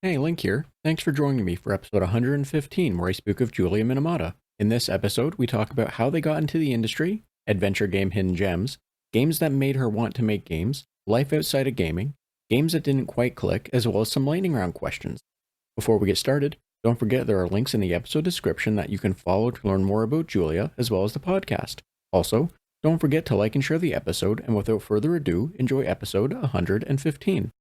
Hey, Link here. Thanks for joining me for episode 115, where I speak of Julia Minamata. In this episode, we talk about how they got into the industry, adventure game hidden gems, games that made her want to make games, life outside of gaming, games that didn't quite click, as well as some lightning round questions. Before we get started, don't forget there are links in the episode description that you can follow to learn more about Julia, as well as the podcast. Also, don't forget to like and share the episode, and without further ado, enjoy episode 115.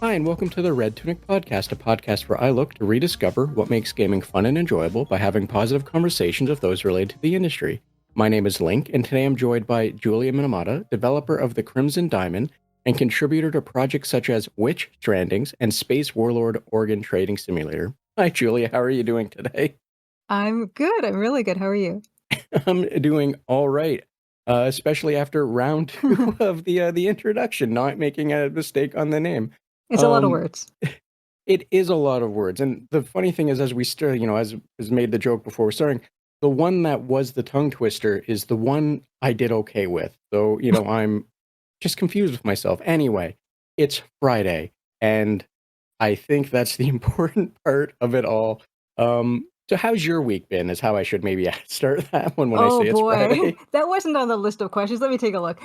Hi, and welcome to the Red Tunic Podcast, a podcast where I look to rediscover what makes gaming fun and enjoyable by having positive conversations with those related to the industry. My name is Link, and today I'm joined by Julia Minamata, developer of the Crimson Diamond and contributor to projects such as Witch, Strandings, and Space Warlord Organ Trading Simulator. Hi, Julia. How are you doing today? I'm good. I'm really good. How are you? I'm doing all right, especially after round two of the introduction, not making a mistake on the name. It's a lot of words. It is a lot of words, and the funny thing is, as we start, as made the joke before we're starting, the one that was the tongue twister is the one I did okay with. So, I'm just confused with myself. Anyway, it's Friday, and I think that's the important part of it all. So how's your week been is how I should maybe start that one when I Oh say it's boy, Friday. that wasn't on the list of questions. Let me take a look.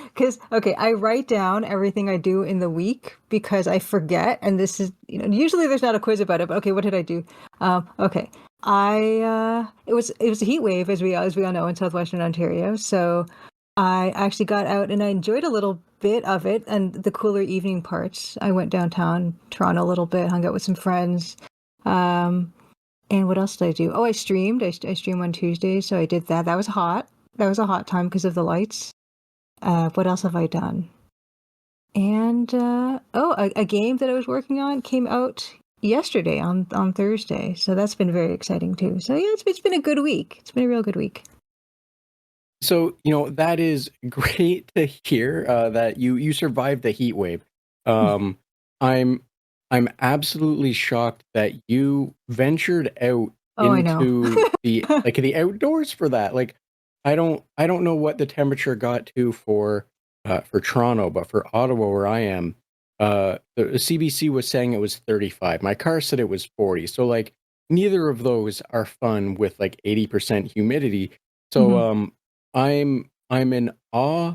Okay, I write down everything I do in the week because I forget. And this is, usually there's not a quiz about it, but okay, what did I do? Okay, it was a heat wave as we all know in southwestern Ontario. So I actually got out and I enjoyed a little bit of it and the cooler evening parts. I went downtown Toronto a little bit, hung out with some friends. And what else did I do? Oh, I streamed. I stream on Tuesdays, so I did that. That was hot. That was a hot time because of the lights. What else have I done? And a game that I was working on came out yesterday on Thursday, so that's been very exciting too. So yeah, it's been a good week. It's been a real good week. So, that is great to hear that you survived the heat wave. I'm I'm absolutely shocked that you ventured out Oh, I know. into the outdoors for that. Like, I don't know what the temperature got to for Toronto, but for Ottawa where I am, the CBC was saying it was 35. My car said it was 40. So like neither of those are fun with like 80% humidity. So Mhm. I'm in awe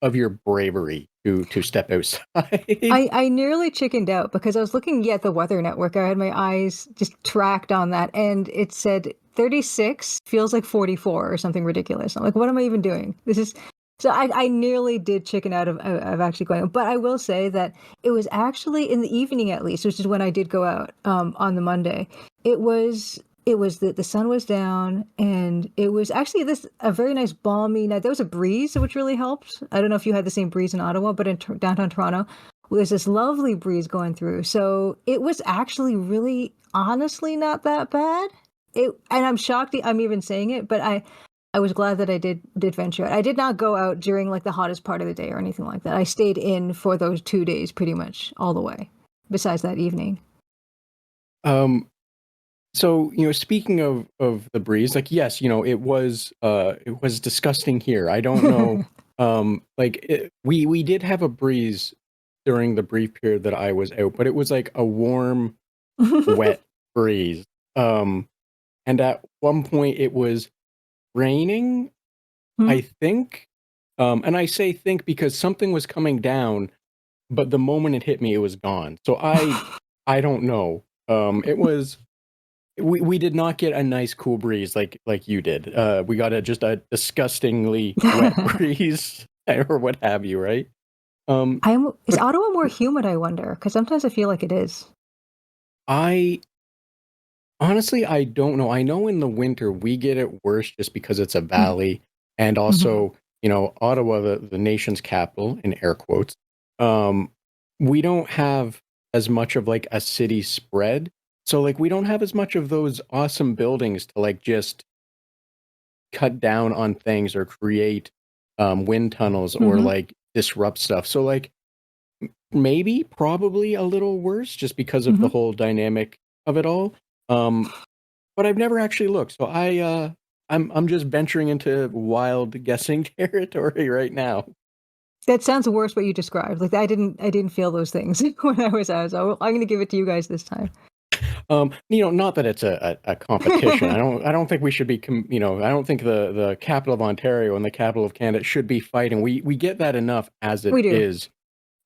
of your bravery to step outside. I nearly chickened out because I was looking at the weather network. I had my eyes just tracked on that, and it said 36 feels like 44 or something ridiculous. I'm like, what am I even doing? This is so I nearly did chicken out of actually going. But I will say that it was actually in the evening at least, which is when I did go out on the Monday. It was the sun was down and it was actually this a very nice balmy night. There was a breeze which really helped. I don't know if you had the same breeze in Ottawa, but in downtown Toronto was this lovely breeze going through. So it was actually really honestly not that bad. And I'm shocked I'm even saying it, but I was glad that I did venture out. I did not go out during like the hottest part of the day or anything like that. I stayed in for those 2 days pretty much all the way, besides that evening. Um, So, speaking of the breeze, like yes, it was disgusting here. I don't know we did have a breeze during the brief period that I was out, but it was like a warm, wet breeze. Um and at one point it was raining, Hmm? I think. And I say think because something was coming down, but the moment it hit me it was gone. So I don't know. It was we did not get a nice cool breeze like you did. We got just a disgustingly wet breeze or what have you, right? Is But Ottawa more humid, I wonder? Because sometimes I feel like it is. I honestly I don't know. I know in the winter we get it worse just because it's a valley, and Mhm. also Ottawa, the nation's capital in air quotes. Um, we don't have as much of like a city spread. So like we don't have as much of those awesome buildings to like just cut down on things or create wind tunnels or Hmm. like disrupt stuff. So like maybe probably a little worse just because of the Hmm. whole dynamic of it all. Um, but I've never actually looked. So I'm just venturing into wild guessing territory right now. That sounds worse what you described. Like I didn't feel those things when I was out. So I'm going to give it to you guys this time. Not that it's a competition. I don't think we should be, I don't think the capital of Ontario and the capital of Canada should be fighting. We get that enough as it We do. is.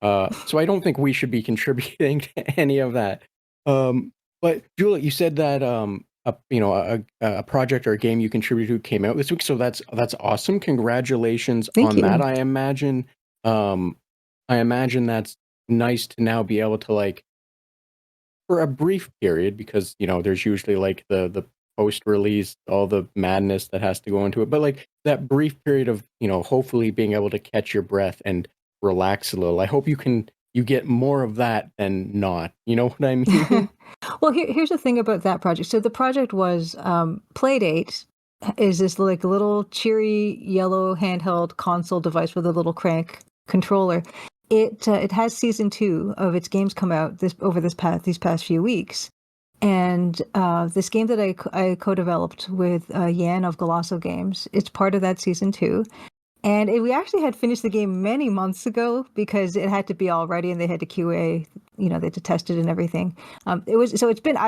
So I don't think we should be contributing to any of that. But Julia, you said that a project or a game you contributed to came out this week, so that's awesome. Congratulations Thank on that. you. Um, I imagine that's nice to now be able to like for a brief period because there's usually like the post release all the madness that has to go into it, but like that brief period of hopefully being able to catch your breath and relax a little. I hope you get more of that than not, you know what I mean? Well, here's the thing about that project. So the project was Playdate is this like little cheery yellow handheld console device with a little crank controller. It has season 2 of its games come out these past few weeks, and this game that I co-developed with Yan of Golasso Games, it's part of that season 2. And we actually had finished the game many months ago because it had to be all ready and they had to QA, they had to test it and everything. I've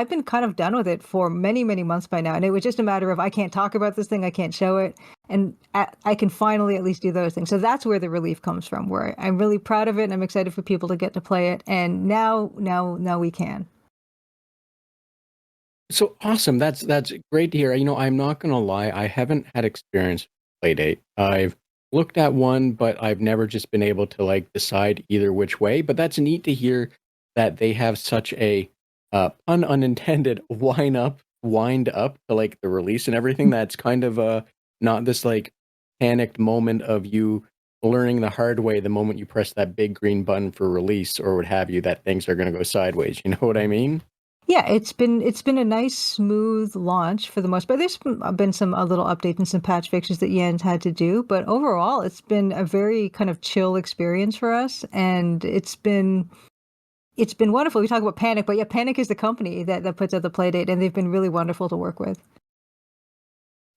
been kind of done with it for many, many months by now. And it was just a matter of, I can't talk about this thing, I can't show it. And I can finally at least do those things. So that's where the relief comes from, where I'm really proud of it and I'm excited for people to get to play it. And now we can. So awesome. That's great to hear. I'm not gonna lie, I haven't had experience with Playdate. I've looked at one, but I've never just been able to like decide either which way. But that's neat to hear that they have such a pun unintended wind up to like the release and everything. That's kind of not this like panicked moment of you learning the hard way the moment you press that big green button for release or what have you, that things are gonna go sideways. You know what I mean? Yeah, it's been a nice smooth launch for the most part. There's been some a little updates and some patch fixes that Yen's had to do, but overall it's been a very kind of chill experience for us, and it's been wonderful. We talk about Panic, but yeah, Panic is the company that puts out the Playdate, and they've been really wonderful to work with.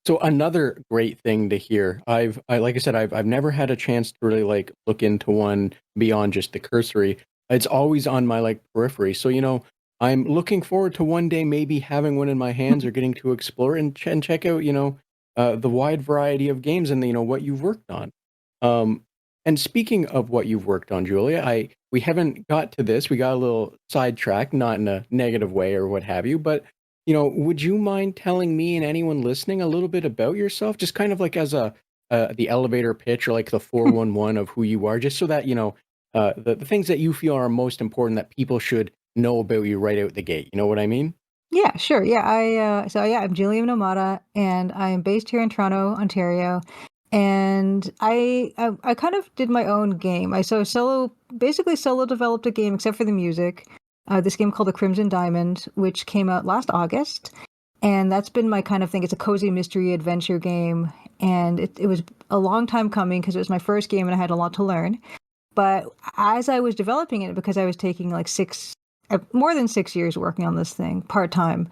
So another great thing to hear. Like I said, I've never had a chance to really like look into one beyond just the cursory. It's always on my like periphery. So I'm looking forward to one day maybe having one in my hands or getting to explore and check out the wide variety of games and what you've worked on. Um, and speaking of what you've worked on, Julia, I we haven't got to this. We got a little sidetracked, not in a negative way or what have you, but would you mind telling me and anyone listening a little bit about yourself, just kind of like as a the elevator pitch or like the 411 of who you are, just so that the things that you feel are most important that people should know about you right out the gate. You know what I mean? Yeah, sure. Yeah, I'm Julia Minamata, and I am based here in Toronto, Ontario. And I kind of did my own game. Basically solo developed a game except for the music. This game called The Crimson Diamond, which came out last August, and that's been my kind of thing. It's a cozy mystery adventure game, and it was a long time coming because it was my first game and I had a lot to learn. But as I was developing it, because I was taking like more than 6 years working on this thing part time,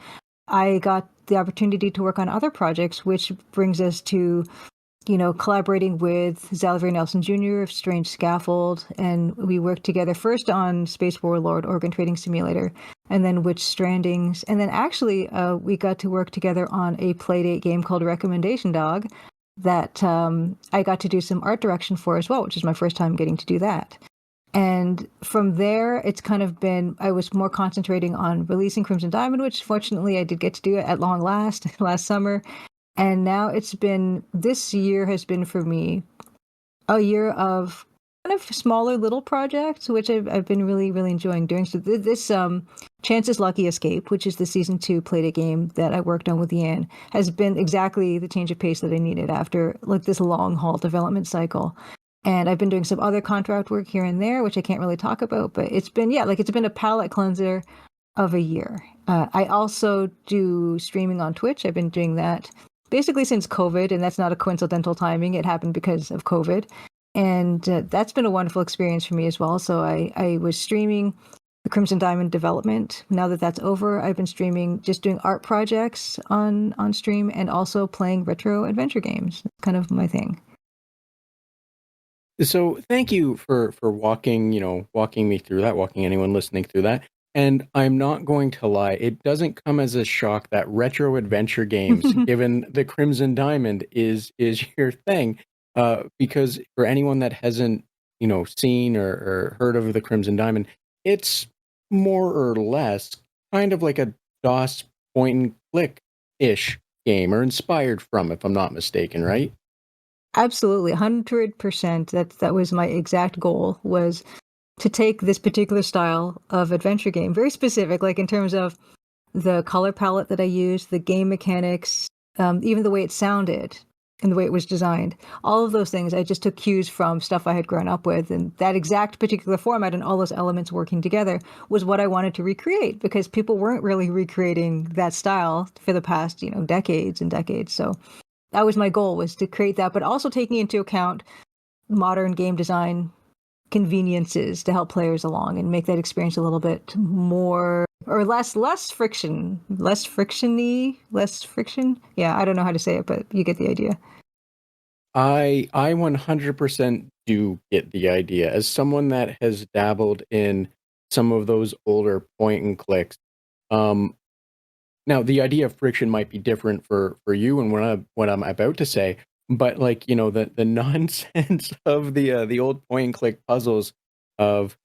I got the opportunity to work on other projects, which brings us to, collaborating with Xavier Nelson Jr. of Strange Scaffold. And we worked together first on Space Warlord Organ Trading Simulator, and then Witch Strandings. And then actually, we got to work together on a Playdate game called Recommendation Dog that I got to do some art direction for as well, which is my first time getting to do that. And from there, it's kind of been, I was more concentrating on releasing Crimson Diamond, which fortunately I did get to do it at long last, last summer. And now this year has been for me a year of kind of smaller little projects, which I've been really, really enjoying doing. So this Chance's Lucky Escape, which is the season 2 Playdate game that I worked on with Yan, has been exactly the change of pace that I needed after like this long haul development cycle. And I've been doing some other contract work here and there, which I can't really talk about, but it's been, yeah, like it's been a palate cleanser. of a year. I also do streaming on Twitch. I've been doing that basically since COVID, and that's not a coincidental timing. It happened because of COVID. And that's been a wonderful experience for me as well. So I was streaming the Crimson Diamond development. Now that that's over, I've been streaming, just doing art projects on stream, and also playing retro adventure games. It's kind of my thing. So thank you for walking me through that, walking anyone listening through that. And I'm not going to lie, it doesn't come as a shock that retro adventure games, given the Crimson Diamond is your thing. Because for anyone that hasn't, seen or heard of the Crimson Diamond, it's more or less kind of like a DOS point and click ish game, or inspired from, if I'm not mistaken, right? Absolutely, 100%. That was my exact goal, was to take this particular style of adventure game, very specific, like in terms of the color palette that I used, the game mechanics, even the way it sounded and the way it was designed. All of those things, I just took cues from stuff I had grown up with, and that exact particular format and all those elements working together was what I wanted to recreate, because people weren't really recreating that style for the past, decades and decades. So that was my goal, was to create that, but also taking into account modern game design conveniences to help players along and make that experience a little bit more, or less friction. Yeah, I don't know how to say it, but you get the idea. I 100% do get the idea. As someone that has dabbled in some of those older point and clicks, um, now the idea of friction might be different for you and what I'm about to say, but like the nonsense of the old point and click puzzles, of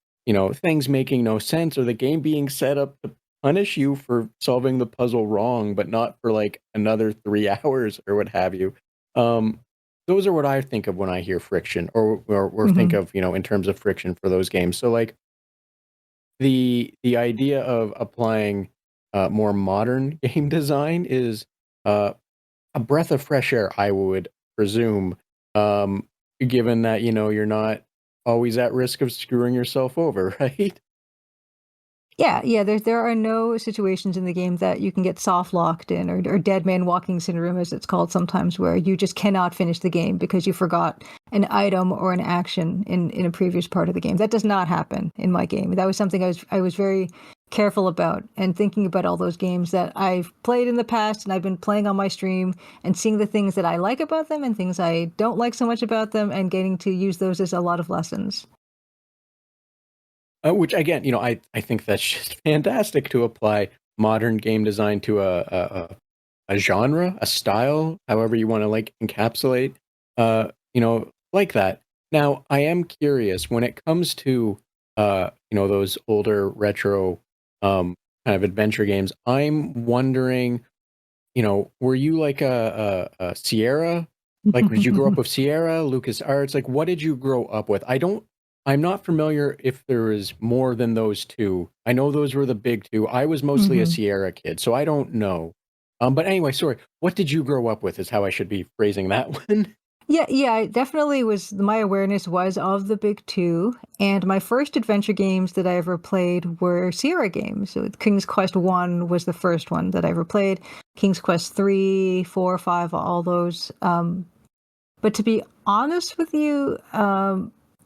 things making no sense, or the game being set up to punish you for solving the puzzle wrong, but not for like another 3 hours or what have you. Um, those are what I think of when I hear friction, or think Hmm. of in terms of friction for those games. So like the idea of applying more modern game design is uh, a breath of fresh air, I would presume, um, given that you're not always at risk of screwing yourself over, right? Yeah, yeah. There are no situations in the game that you can get soft locked in, or dead man walking syndrome, as it's called sometimes, where you just cannot finish the game because you forgot an item or an action in a previous part of the game. That does not happen in my game. That was something I was very careful about, and thinking about all those games that I've played in the past and I've been playing on my stream, and seeing the things that I like about them and things I don't like so much about them, and getting to use those as a lot of lessons. Which again, I think that's just fantastic to apply modern game design to a genre, a style, however you want to like encapsulate, like that. Now, I am curious when it comes to, those older retro, kind of adventure games. I'm wondering, were you like a Sierra? Like, did you grow up with Sierra, Lucas Arts? Like, what did you grow up with? I'm not familiar if there is more than those two. I know those were the big two. I was mostly a Hmm. Sierra kid, so I don't know. But anyway, sorry. What did you grow up with? Is how I should be phrasing that one. Yeah, yeah, I definitely was. My awareness was of the big two, and my first adventure games that I ever played were Sierra games. So King's Quest One was the first one that I ever played. King's Quest Three, Four, Five, all those. But to be honest with you,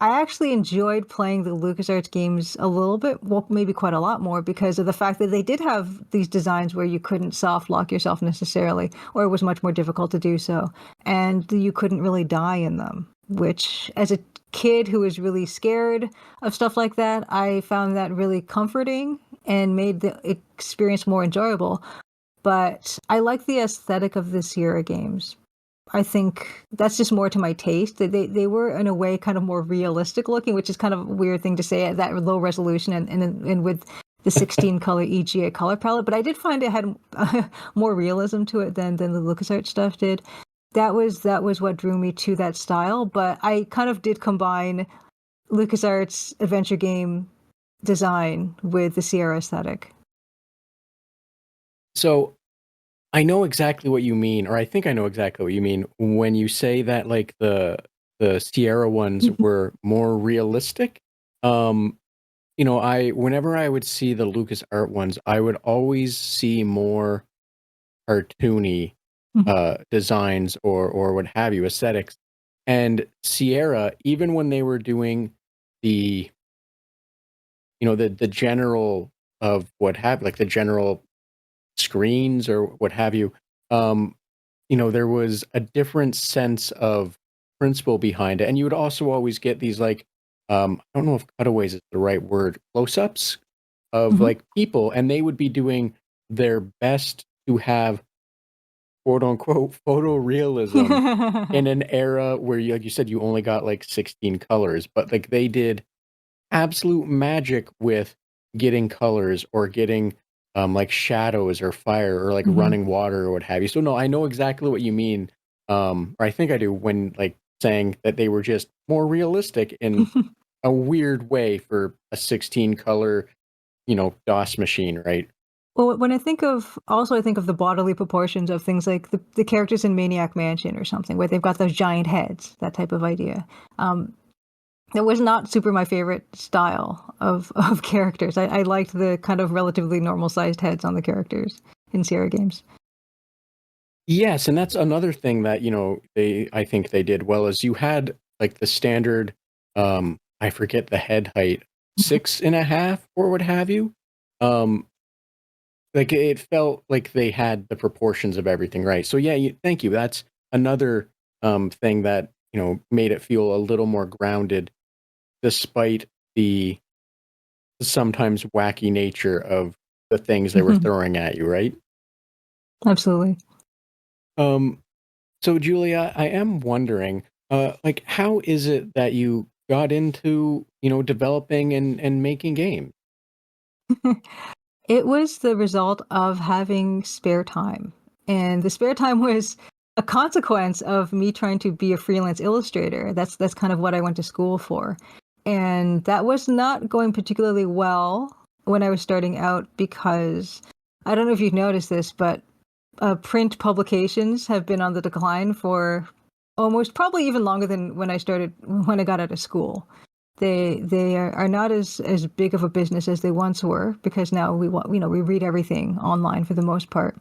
I actually enjoyed playing the LucasArts games a little bit, well, maybe quite a lot more, because of the fact that they did have these designs where you couldn't soft lock yourself necessarily, or it was much more difficult to do so. And you couldn't really die in them, which, as a kid who was really scared of stuff like that, I found that really comforting and made the experience more enjoyable. But I like the aesthetic of the Sierra games. I think that's just more to my taste. They were in a way kind of more realistic looking, which is kind of a weird thing to say at that low resolution, and with the 16 color EGA color palette. But I did find it had more realism to it than the LucasArts stuff did. That was what drew me to that style. But I kind of did combine LucasArts adventure game design with the Sierra aesthetic. So I know exactly what you mean, or I think I know exactly what you mean when you say that like the Sierra ones were more realistic. Um, whenever I would see the Lucas Art ones, I would always see more cartoony Mhm. designs or what have you, aesthetics. And Sierra, even when they were doing the the general of what have like the general screens or what have you, um, there was a different sense of principle behind it. And you would also always get these like I don't know if cutaways is the right word, close-ups of Mhm. like people, and they would be doing their best to have quote unquote photorealism in an era where you, like you said, you only got like 16 colors, but like they did absolute magic with getting colors or getting like shadows or fire or like Mhm. running water or what have you. So no, I know exactly what you mean. Or I think I do when like saying that they were just more realistic in a weird way for a 16 color, DOS machine, right? Well, when I think of also I think of the bodily proportions of things like the characters in Maniac Mansion or something, where they've got those giant heads, that type of idea. Um, it was not super my favorite style of characters. I liked the kind of relatively normal sized heads on the characters in Sierra games. Yes, and that's another thing that, I think they did well is you had like the standard, I forget the head height, 6.5 or what have you. Um, like it felt like they had the proportions of everything right. So yeah, thank you. That's another thing that, made it feel a little more grounded despite the sometimes wacky nature of the things they were throwing at you, right? Absolutely. Um, So, Julia, I am wondering, like, how is it that you got into, developing and making games? It was the result of having spare time, and the spare time was a consequence of me trying to be a freelance illustrator. That's kind of what I went to school for, and that was not going particularly well when I was starting out because I don't know if you've noticed this, but print publications have been on the decline for almost probably even longer than when I got out of school. They are not as big of a business as they once were because now we read everything online for the most part.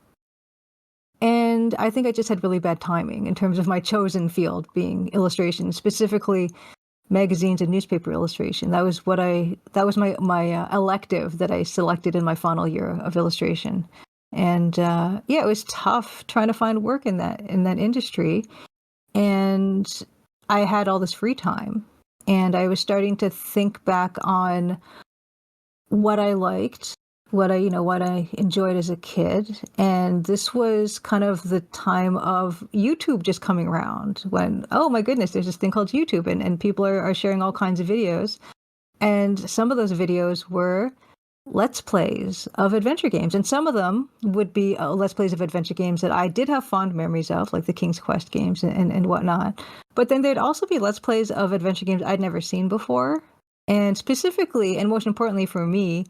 And I think I just had really bad timing in terms of my chosen field being illustration, specifically magazines and newspaper illustration. That was my elective that I selected in my final year of illustration. And yeah, it was tough trying to find work in that industry. And I had all this free time, and I was starting to think back on what I liked, what I enjoyed as a kid. And this was kind of the time of YouTube just coming around when, oh my goodness, there's this thing called YouTube, and people are sharing all kinds of videos. And some of those videos were let's plays of adventure games, and some of them would be let's plays of adventure games that I did have fond memories of, like the King's Quest games and whatnot. But then there'd also be let's plays of adventure games I'd never seen before, and specifically, and most importantly for me,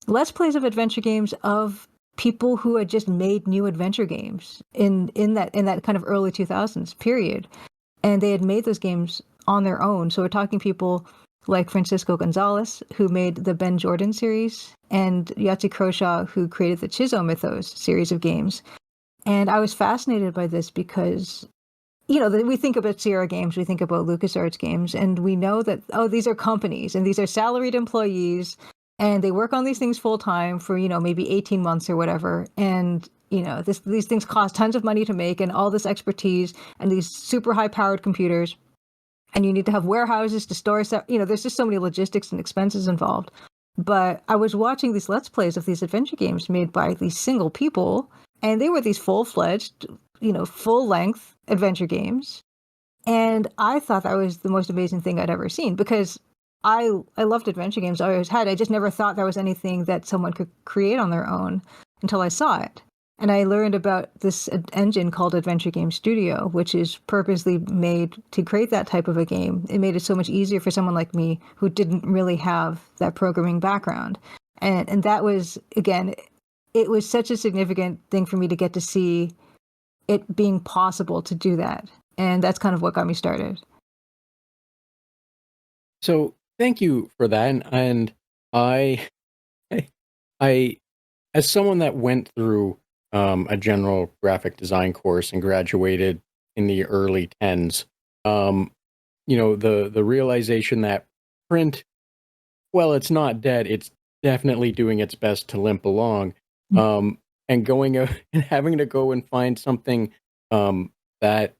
let's plays of adventure games of people who had just made new adventure games in that kind of early 2000s period, and they had made those games on their own. So we're talking people like Francisco Gonzalez, who made the Ben Jordan series, and Yahtzee Croshaw, who created the Chizo Mythos series of games. And I was fascinated by this because, we think about Sierra games, we think about LucasArts games, and we know that, oh, these are companies and these are salaried employees, and they work on these things full time for, maybe 18 months or whatever. And these things cost tons of money to make, and all this expertise and these super high powered computers, and you need to have warehouses to store stuff. There's just so many logistics and expenses involved. But I was watching these let's plays of these adventure games made by these single people, and they were these full-fledged, full-length adventure games. And I thought that was the most amazing thing I'd ever seen because I loved adventure games. I always had. I just never thought there was anything that someone could create on their own until I saw it. And I learned about this engine called Adventure Game Studio, which is purposely made to create that type of a game. It made it so much easier for someone like me who didn't really have that programming background. And that was, again, it was such a significant thing for me to get to see it being possible to do that. And that's kind of what got me started. So, thank you for that. And I, I, as someone that went through a general graphic design course and graduated in the early tens, um, the realization that print, well, it's not dead. It's definitely doing its best to limp along. Um, and going out and having to go and find something that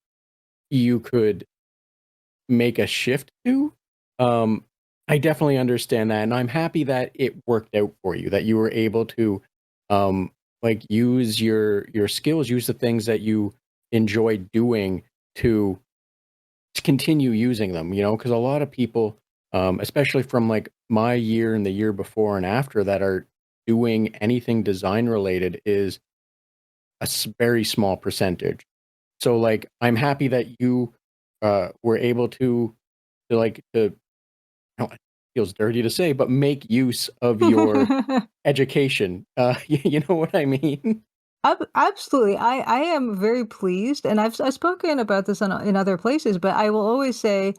you could make a shift to. Um, I definitely understand that, and I'm happy that it worked out for you. That you were able to, um, use your skills, use the things that you enjoy doing to continue using them. Because a lot of people, especially from like my year and the year before and after, that are doing anything design related, is a very small percentage. So like I'm happy that you were able to it feels dirty to say, but make use of your education. You know what I mean? Absolutely. I am very pleased, and I've spoken about this in other places, but I will always say,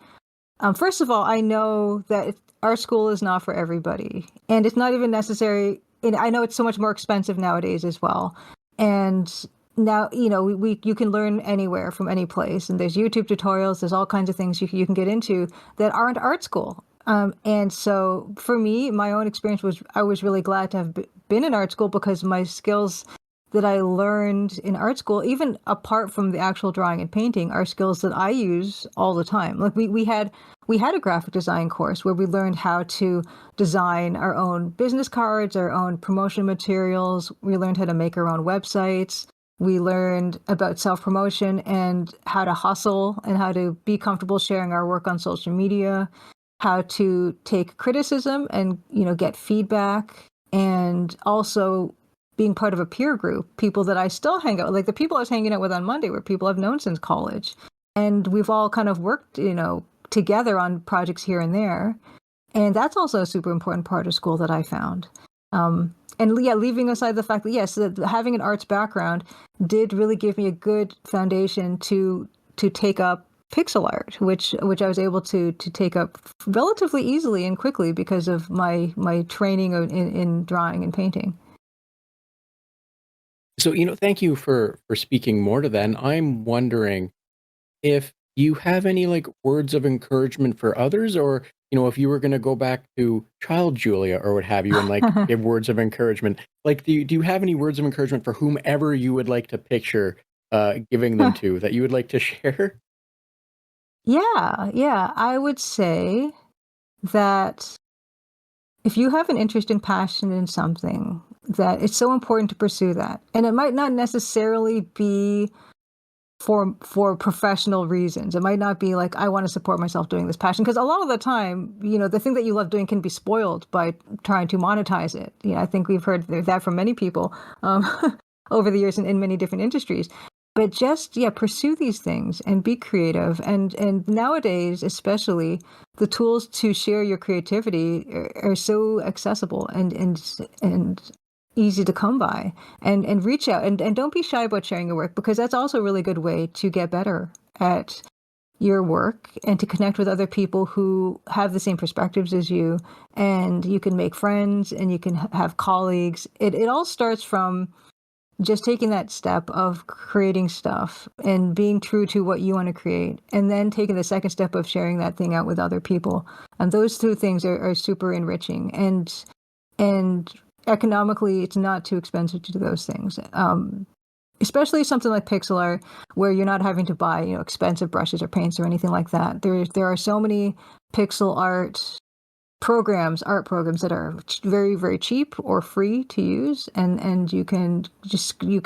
first of all, I know that our school is not for everybody, and it's not even necessary. And I know it's so much more expensive nowadays as well. And now, you can learn anywhere from any place, and there's YouTube tutorials. There's all kinds of things you can get into that aren't art school. And so for me, my own experience was I was really glad to have been in art school because my skills that I learned in art school, even apart from the actual drawing and painting, are skills that I use all the time. Like we had a graphic design course where we learned how to design our own business cards, our own promotion materials. We learned how to make our own websites. We learned about self-promotion and how to hustle and how to be comfortable sharing our work on social media, how to take criticism and, get feedback, and also being part of a peer group, people that I still hang out with. Like the people I was hanging out with on Monday were people I've known since college. And we've all kind of worked, together on projects here and there. And that's also a super important part of school that I found. And yeah, leaving aside the fact that, yes, that having an arts background did really give me a good foundation to take up pixel art, which I was able to take up relatively easily and quickly because of my training in drawing and painting. So, thank you for speaking more to that. And I'm wondering if you have any like words of encouragement for others, or if you were going to go back to child Julia or what have you, and like give words of encouragement. Like, do you have any words of encouragement for whomever you would like to picture giving them to, that you would like to share? Yeah, I would say that if you have an interest and passion in something, that it's so important to pursue that. And it might not necessarily be for professional reasons. It might not be like I want to support myself doing this passion, because a lot of the time, the thing that you love doing can be spoiled by trying to monetize it. I think we've heard that from many people over the years in many different industries. But just pursue these things and be creative. And nowadays, especially, the tools to share your creativity are so accessible and easy to come by. And reach out and don't be shy about sharing your work, because that's also a really good way to get better at your work and to connect with other people who have the same perspectives as you. And you can make friends and you can have colleagues. It all starts from just taking that step of creating stuff and being true to what you want to create, and then taking the second step of sharing that thing out with other people. And those two things are super enriching. And economically, it's not too expensive to do those things. Especially something like pixel art, where you're not having to buy, expensive brushes or paints or anything like that. There are so many pixel art programs that are very, very cheap or free to use, and you can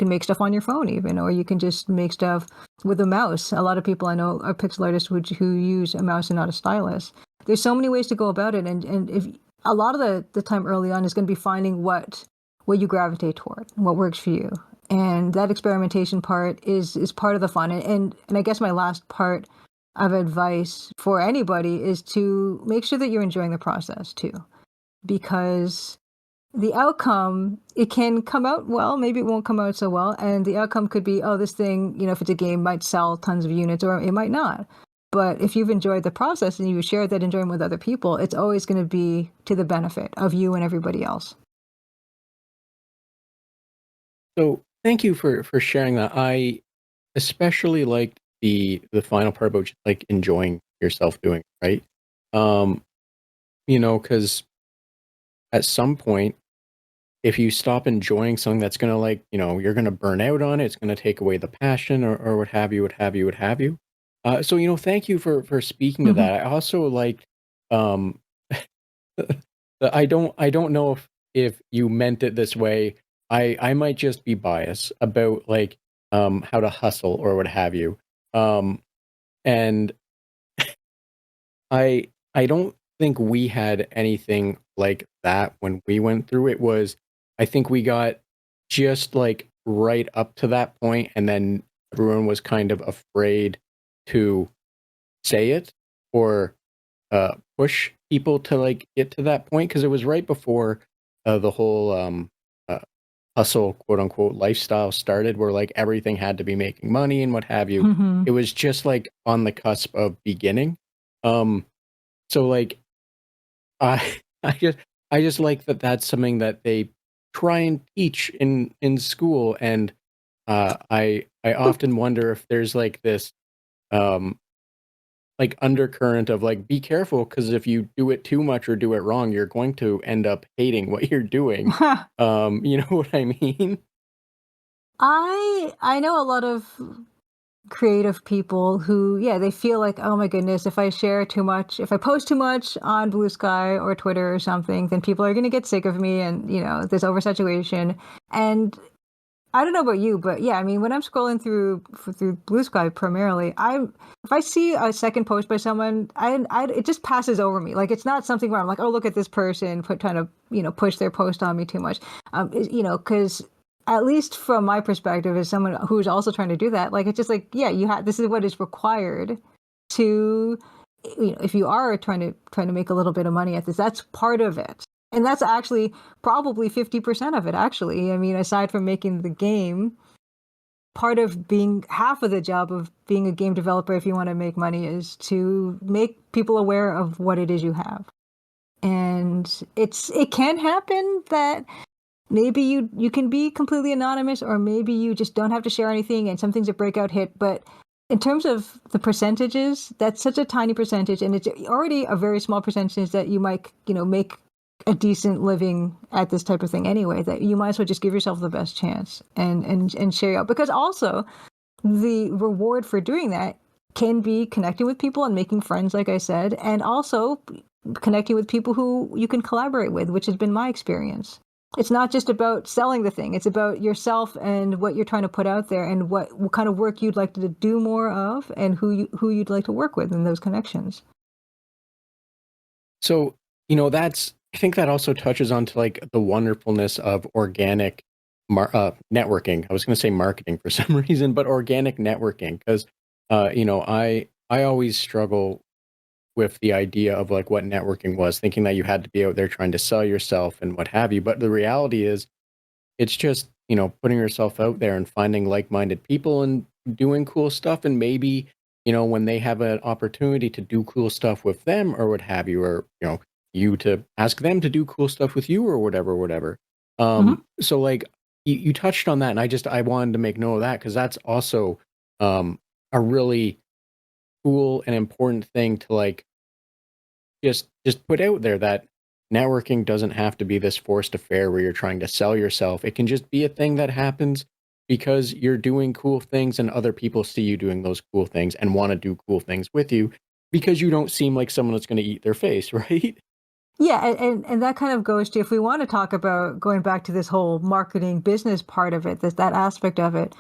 make stuff on your phone even, or you can just make stuff with a mouse. A lot of people I know are pixel artists who use a mouse and not a stylus. There's so many ways to go about it, and if a lot of the time early on is going to be finding what you gravitate toward, what works for you, and that experimentation part is part of the fun. And I guess my last part of advice for anybody is to make sure that you're enjoying the process too, because the outcome, it can come out well, maybe it won't come out so well, and the outcome could be, oh, this thing, if it's a game, might sell tons of units, or it might not. But if you've enjoyed the process and you share that enjoyment with other people, it's always going to be to the benefit of you and everybody else. So thank you for sharing that. I especially liked the final part about just, like, enjoying yourself doing it, right? Um, because at some point, if you stop enjoying something that's gonna, like, you're gonna burn out on it, it's gonna take away the passion or what have you, what have you, what have you. So, thank you for speaking to Mhm. that. I also liked, um, I don't know if you meant it this way. I might just be biased about, like, how to hustle or what have you. Um, and I don't think we had anything like that when we went through it. Was I think we got just, like, right up to that point, and then everyone was kind of afraid to say it or push people to, like, get to that point, because it was right before the whole uh, hustle, quote unquote, lifestyle started, where, like, everything had to be making money and what have you. Mhm. It was just, like, on the cusp of beginning. Um, so, like, I I just I just like that that's something that they try and teach in school, and I often wonder if there's, like, this um like, undercurrent of, like, be careful, because if you do it too much or do it wrong, you're going to end up hating what you're doing. You know what I mean? I know a lot of creative people who, yeah, they feel like, oh my goodness, if I share too much, if I post too much on Blue Sky or Twitter or something, then people are going to get sick of me, and this oversaturation. And I don't know about you, but yeah, I mean, when I'm scrolling through Blue Sky primarily, if I see a second post by someone, it just passes over me. Like, it's not something where I'm like, oh, look at this person trying to push their post on me too much. Because at least from my perspective, as someone who's also trying to do that, like, it's just like, yeah, this is what is required to, if you are trying to make a little bit of money at this, that's part of it. And that's actually probably 50% of it, actually. I mean, aside from making the game, part of being half of the job of being a game developer, if you want to make money, is to make people aware of what it is you have. And it can happen that maybe you can be completely anonymous, or maybe you just don't have to share anything and something's a breakout hit. But in terms of the percentages, that's such a tiny percentage, and it's already a very small percentage that you might make a decent living at this type of thing anyway, that you might as well just give yourself the best chance and share out. Because also the reward for doing that can be connecting with people and making friends, like I said, and also connecting with people who you can collaborate with, which has been my experience. It's not just about selling the thing. It's about yourself and what you're trying to put out there, and what kind of work you'd like to do more of, and who you'd like to work with in those connections. So, that's I think that also touches on to, like, the wonderfulness of organic networking. I was gonna say marketing for some reason, but organic networking, 'cause, I always struggle with the idea of, like, what networking was, thinking that you had to be out there trying to sell yourself and what have you, but the reality is it's just, putting yourself out there and finding like-minded people and doing cool stuff, and maybe, when they have an opportunity to do cool stuff with them or what have you, or, you to ask them to do cool stuff with you or whatever, whatever. Hmm. So, like, you touched on that, and I wanted to make note of that, because that's also um, a really cool and important thing to, like, just put out there, that networking doesn't have to be this forced affair where you're trying to sell yourself. It can just be a thing that happens because you're doing cool things and other people see you doing those cool things and want to do cool things with you, because you don't seem like someone that's going to eat their face, right? Yeah, and that kind of goes to, if we want to talk about going back to this whole marketing business part of it, that aspect of it.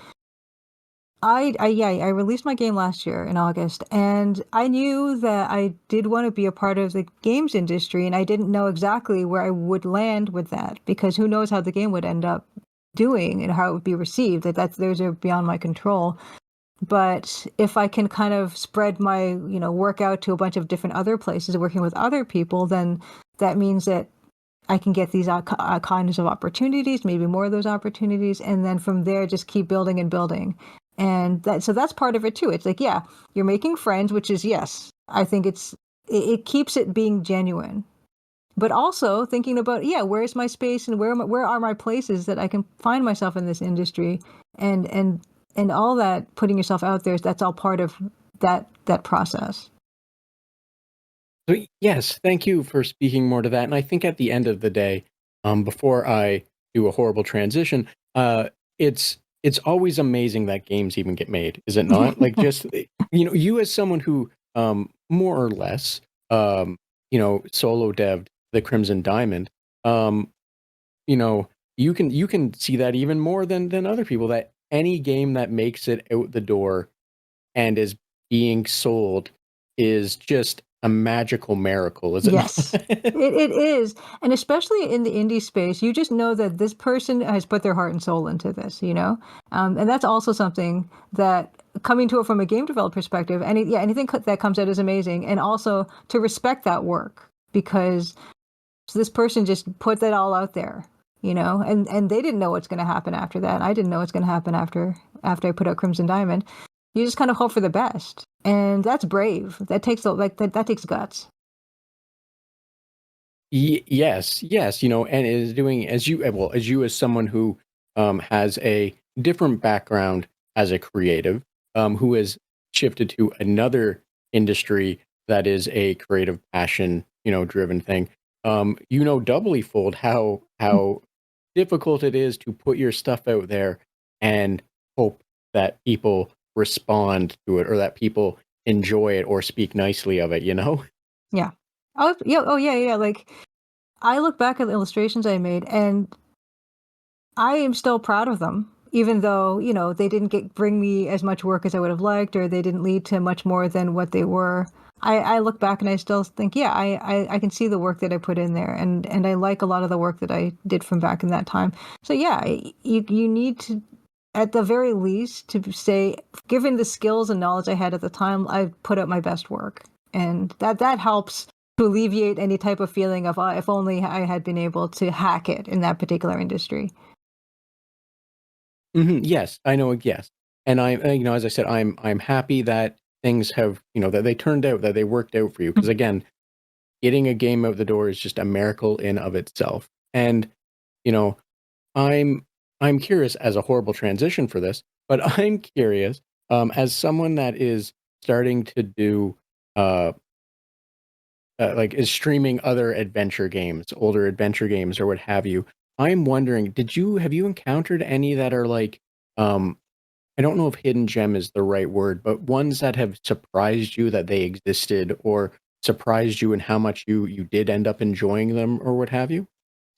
I released my game last year in August, and I knew that I did want to be a part of the games industry, and I didn't know exactly where I would land with that, because who knows how the game would end up doing and how it would be received. That's those are beyond my control. But if I can kind of spread my, work out to a bunch of different other places, working with other people, then that means that I can get these kinds of opportunities, maybe more of those opportunities, and then from there just keep building and building. And that's part of it too. It's like, yeah, you're making friends, which is, yes, I think it keeps it being genuine. But also thinking about, yeah, where's my space and where are my places that I can find myself in this industry, and and all that, putting yourself out there, that's all part of that process. So yes, thank you for speaking more to that. And I think at the end of the day, before I do a horrible transition, it's always amazing that games even get made, is it not? Like just you as someone who more or less solo devved the Crimson Diamond, um, you know, you can see that even more than other people, that any game that makes it out the door and is being sold is just a magical miracle, is it Yes, not? it is. And especially in the indie space, you just know that this person has put their heart and soul into this, you know? And that's also something that, coming to it from a game developer perspective, anything that comes out is amazing. And also to respect that work, because this person just put that all out there, you know? And they didn't know what's going to happen after that. I didn't know what's going to happen after I put out Crimson Diamond. You just kind of hope for the best. And that's brave. That takes that takes guts. Yes, yes, and is doing as you well as you as someone who has a different background as a creative, who has shifted to another industry that is a creative passion, driven thing. Doubly fold how difficult it is to put your stuff out there and hope that people respond to it or that people enjoy it or speak nicely of it. Yeah. Oh, yeah. Oh, yeah, yeah. Like, I look back at the illustrations I made, and I am still proud of them, even though, they didn't bring me as much work as I would have liked, or they didn't lead to much more than what they were. I look back and I still think, yeah, I can see the work that I put in there, and I like a lot of the work that I did from back in that time. So yeah, you need to, at the very least, to say, given the skills and knowledge I had at the time, I put out my best work, and that helps to alleviate any type of feeling of, if only I had been able to hack it in that particular industry. Yes, I know. Yes, and as I said, I'm happy that things have, that they turned out, that they worked out for you. Because again, getting a game out the door is just a miracle in of itself. And you know, I'm I'm curious, as a horrible transition for this, but I'm curious, as someone that is starting to do uh, like is streaming other adventure games, older adventure games or what have you. I'm wondering, have you encountered any that are like, I don't know if hidden gem is the right word, but ones that have surprised you that they existed, or surprised you in how much you did end up enjoying them or what have you?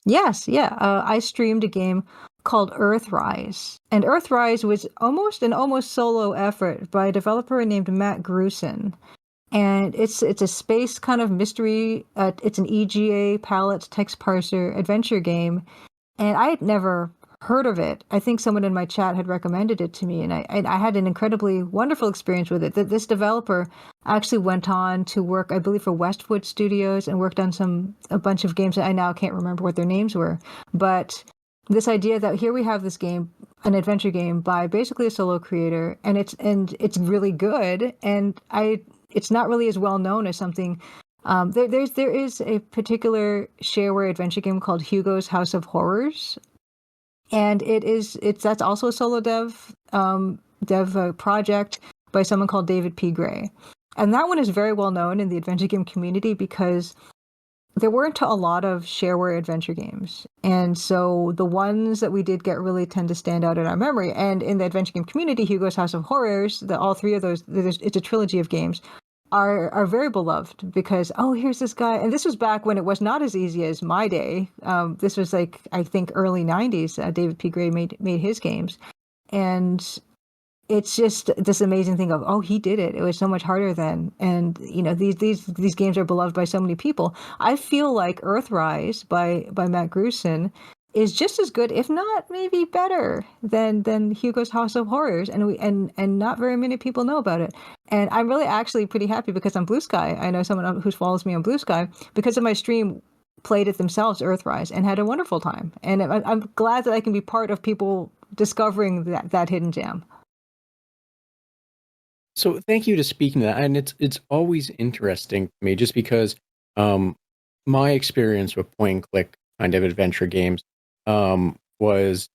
Yes, yeah. I streamed a game called Earthrise, and Earthrise was almost solo effort by a developer named Matt Grusin. And it's a space kind of mystery. It's an EGA palette text parser adventure game, and I had never heard of it. I think someone in my chat had recommended it to me, and I had an incredibly wonderful experience with it. That this developer actually went on to work, I believe, for Westwood Studios, and worked on a bunch of games that I now can't remember what their names were. But this idea that here we have this game, an adventure game by basically a solo creator, and it's really good, and it's not really as well known as something. There is a particular shareware adventure game called Hugo's House of Horrors, and it's that's also a solo dev project by someone called David P. Gray, and that one is very well known in the adventure game community because there weren't a lot of shareware adventure games, and so the ones that we did get really tend to stand out in our memory. And in the adventure game community, Hugo's House of Horrors, all three of those, it's a trilogy of games, are very beloved because, oh, here's this guy, and this was back when it was not as easy as my day. This was like, I think, early '90s. David P. Gray made his games, and it's just this amazing thing of, oh, he did it. It was so much harder then, and these games are beloved by so many people. I feel like Earthrise by Matt Grusin is just as good, if not maybe better than Hugo's House of Horrors, and not very many people know about it. And I'm really actually pretty happy because on Blue Sky, I know someone who follows me on Blue Sky, because of my stream, played it themselves, Earthrise, and had a wonderful time. And I'm glad that I can be part of people discovering that hidden gem. So thank you to speaking to that, and it's always interesting to me just because um, my experience with point and click kind of adventure games was,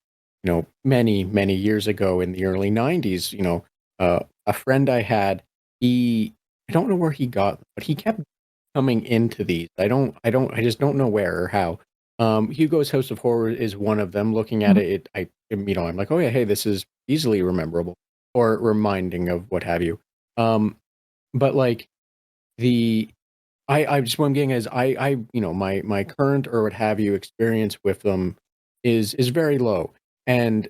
many years ago in the early '90s. A friend I had, I don't know where he got them, but he kept coming into these. I just don't know where or how. Hugo's House of Horror is one of them. Looking at Mhm, I'm like, oh yeah, hey, this is easily rememberable or reminding of what have you. But like the I just what I'm getting is my current or what have you experience with them is very low. And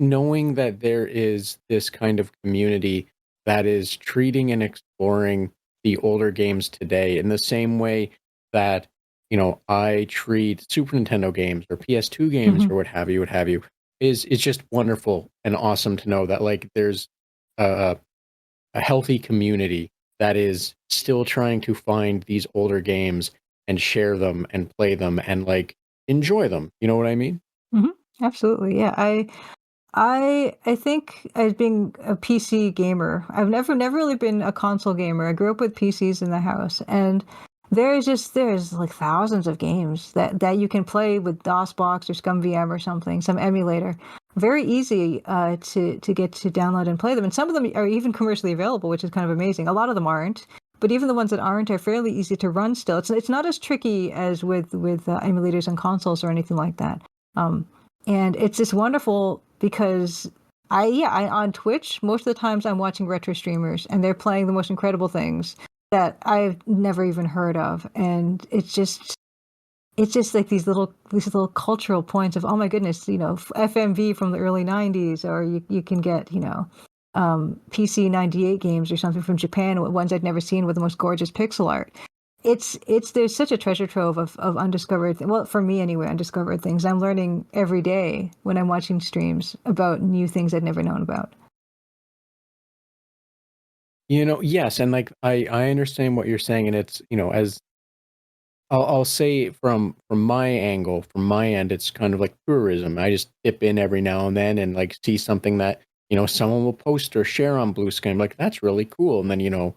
knowing that there is this kind of community that is treating and exploring the older games today in the same way that I treat Super Nintendo games or PS2 games mhm, or what have you, is it's just wonderful and awesome to know that like there's a healthy community that is still trying to find these older games and share them and play them and like enjoy them. You know what I mean? mhm. Absolutely, yeah. I think as being a PC gamer, I've never really been a console gamer. I grew up with PCs in the house, and there's like thousands of games that you can play with DOSBox or ScumVM or something, some emulator. Very easy to get to download and play them, and some of them are even commercially available, which is kind of amazing. A lot of them aren't, but even the ones that aren't are fairly easy to run still. It's not as tricky as with emulators and consoles or anything like that. Um, and it's just wonderful because I on Twitch, most of the times I'm watching retro streamers and they're playing the most incredible things that I've never even heard of. And it's just like these little cultural points of, oh my goodness, FMV from the early 90s, or you can get, PC 98 games or something from Japan, ones I'd never seen with the most gorgeous pixel art. It's there's such a treasure trove of undiscovered, well, for me anyway, undiscovered things. I'm learning every day when I'm watching streams about new things I'd never known about. Yes, and like I understand what you're saying, and it's as I'll say from my angle, from my end, it's kind of like tourism. I just dip in every now and then and like see something that someone will post or share on Blue Sky. I'm like, that's really cool, and then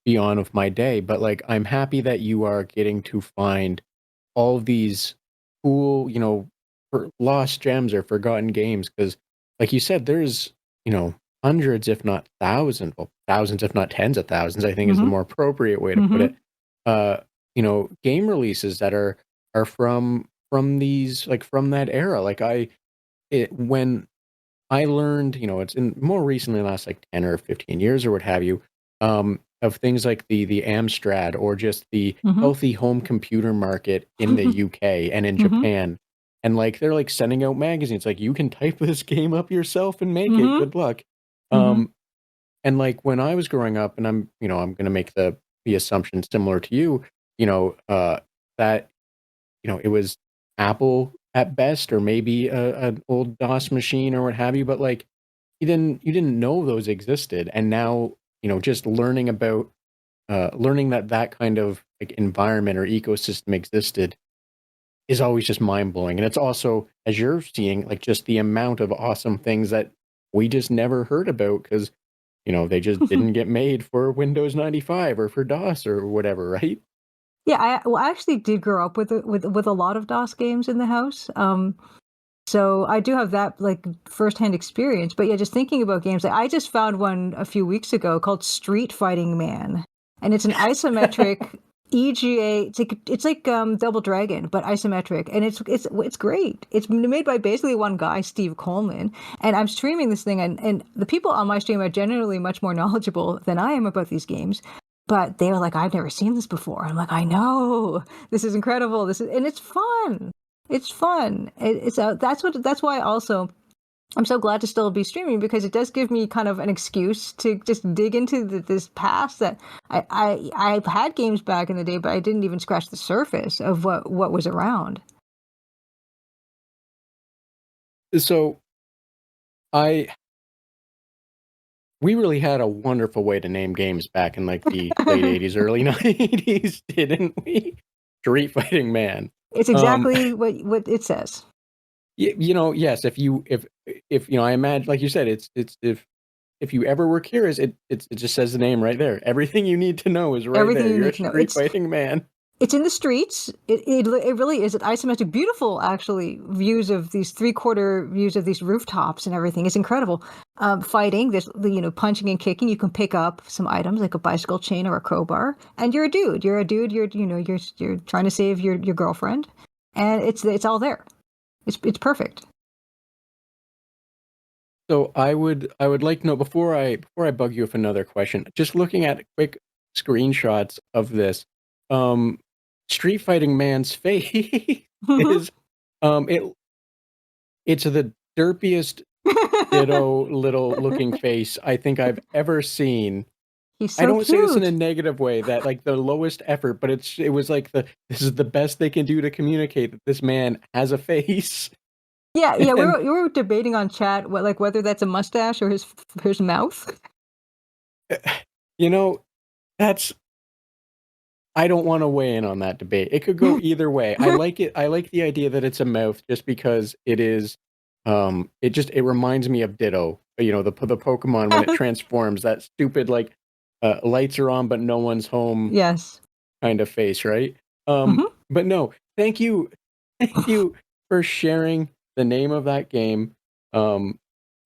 be on with my day. But like, I'm happy that you are getting to find all of these cool, lost gems or forgotten games. Because, like you said, there's hundreds, if not thousands, well, thousands, if not tens of thousands, I think is the Mm-hmm. more appropriate way to put Mm-hmm. it. Uh, game releases that are from these like from that era. Like when I learned, it's in more recently, last like 10 or 15 years or what have you, of things like the Amstrad or just the Mm-hmm. healthy home computer market in the UK and in Mm-hmm. Japan. And like they're like sending out magazines, like you can type this game up yourself and make it. Mm-hmm. Good luck. Mm-hmm. Um, and like when I was growing up, and I'm gonna make the assumption similar to you, that it was Apple at best, or maybe an old DOS machine or what have you. But like you didn't know those existed, and now just learning that that kind of like environment or ecosystem existed is always just mind blowing. And it's also, as you're seeing, like just the amount of awesome things that we just never heard about because they just didn't get made for Windows 95 or for DOS or whatever, right? Yeah, I actually did grow up with a lot of DOS games in the house. So I do have that like firsthand experience. But yeah, just thinking about games, like, I just found one a few weeks ago called Street Fighting Man, and it's an isometric EGA. It's like Double Dragon, but isometric, and it's great. It's made by basically one guy, Steve Coleman, and I'm streaming this thing, and the people on my stream are generally much more knowledgeable than I am about these games. But they were like, I've never seen this before. I'm like, I know, this is incredible. And it's fun. It's fun. That's why also I'm so glad to still be streaming, because it does give me kind of an excuse to just dig into this past that I've had games back in the day, but I didn't even scratch the surface of what was around. So I we really had a wonderful way to name games back in like the late '80s, early '90s, didn't we? Street Fighting Man. It's Um, exactly what it says. yes, if I imagine, like you said, it's if if you ever were curious, it just says the name right there. Everything you need to know is right Everything there. you You're need a to know. street fighting man. It's in the streets. It really is an isometric, beautiful, actually, views of these three-quarter views of these rooftops and everything. It's incredible. Fighting, there's, punching and kicking. You can pick up some items like a bicycle chain or a crowbar, and you're a dude. You're a dude. You're trying to save your girlfriend, and it's all there. It's perfect. So I would like to know before I bug you with another question, just looking at quick screenshots of this, um, Street Fighting Man's face is it it's the derpiest ditto little looking face I think I've ever seen. He's I so don't say this in a cute. negative way, that like the lowest effort, but it was like this is the best they can do to communicate that this man has a face. Yeah, yeah. And We were debating on chat whether that's a mustache or his mouth. you know, that's I don't want to weigh in on that debate. It could go either way. I like it. I like the idea that it's a mouth just because it is. It reminds me of Ditto. The Pokemon when it transforms, that stupid like lights are on but no one's home Yes. kind of face, right? Hmm. But no, thank you for sharing the name of that game. Um,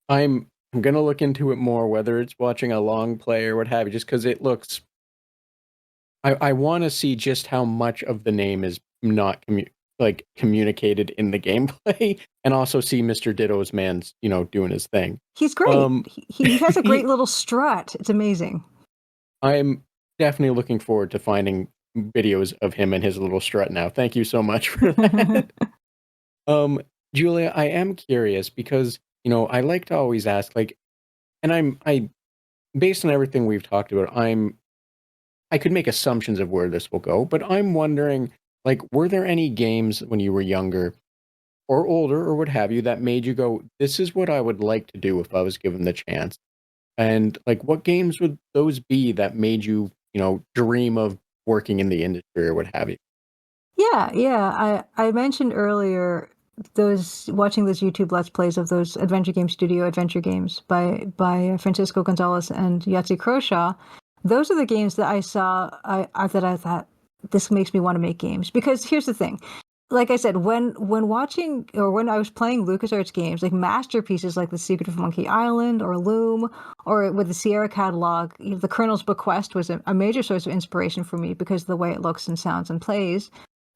I'm gonna look into it more, whether it's watching a long play or what have you, just because it looks I want to see just how much of the name is not communicated in the gameplay, and also see Mr. Ditto's man's doing his thing. He's great. Um, He has a great little strut. It's amazing. I'm definitely looking forward to finding videos of him and his little strut now. Thank you so much for that. Um, Julia, I am curious because I like to always ask, like, and I based on everything we've talked about, I could make assumptions of where this will go, but I'm wondering, like, were there any games when you were younger or older or what have you that made you go, "This is what I would like to do if I was given the chance"? And like, what games would those be that made you, dream of working in the industry or what have you? Yeah, yeah. I mentioned earlier those watching those YouTube Let's Plays of those Adventure Game Studio adventure games by Francisco Gonzalez and Yahtzee Croshaw. Those are the games that I saw. That I thought this makes me want to make games because here's the thing. Like I said, when watching or when I was playing LucasArts games, like masterpieces like The Secret of Monkey Island or Loom, or with the Sierra catalog, the Colonel's Bequest was a major source of inspiration for me because of the way it looks and sounds and plays.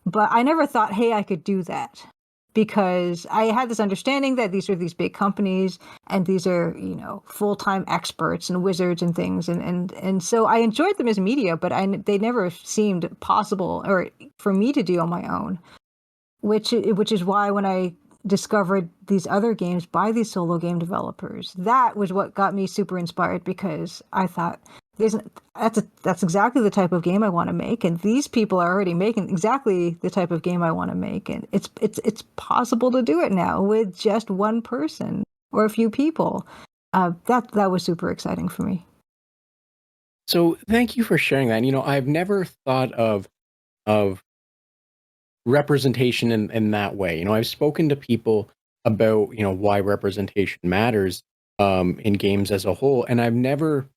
But I never thought, hey, I could do that because I had this understanding that these are these big companies and these are, full-time experts and wizards and things. And so I enjoyed them as media, but they never seemed possible or for me to do on my own, which is why when I discovered these other games by these solo game developers, that was what got me super inspired because I thought there's that's exactly the type of game I want to make, and these people are already making exactly the type of game I want to make, and it's possible to do it now with just one person or a few people. That was super exciting for me. So thank you for sharing that. And, I've never thought of representation in that way. I've spoken to people about, why representation matters in games as a whole, and I've never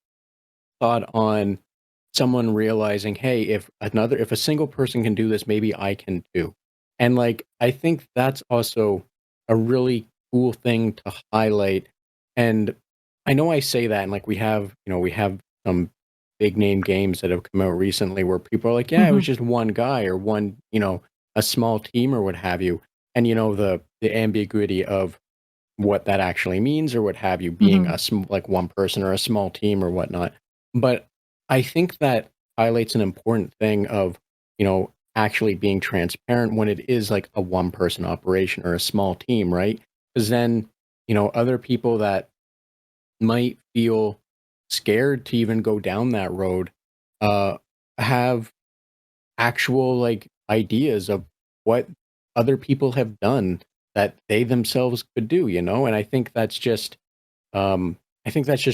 thought on someone realizing, hey, if a single person can do this, maybe I can too. And like I think that's also a really cool thing to highlight. And I know I say that, and like we have some big name games that have come out recently where people are like, yeah, it was Hmm. just one guy or one, a small team or what have you. And the ambiguity of what that actually means or what have you, being Hmm. like one person or a small team or whatnot. But I think that highlights an important thing of, actually being transparent when it is like a one person operation or a small team, right? Because then, other people that might feel scared to even go down that road uh, have actual like ideas of what other people have done that they themselves could do, and um I think that's just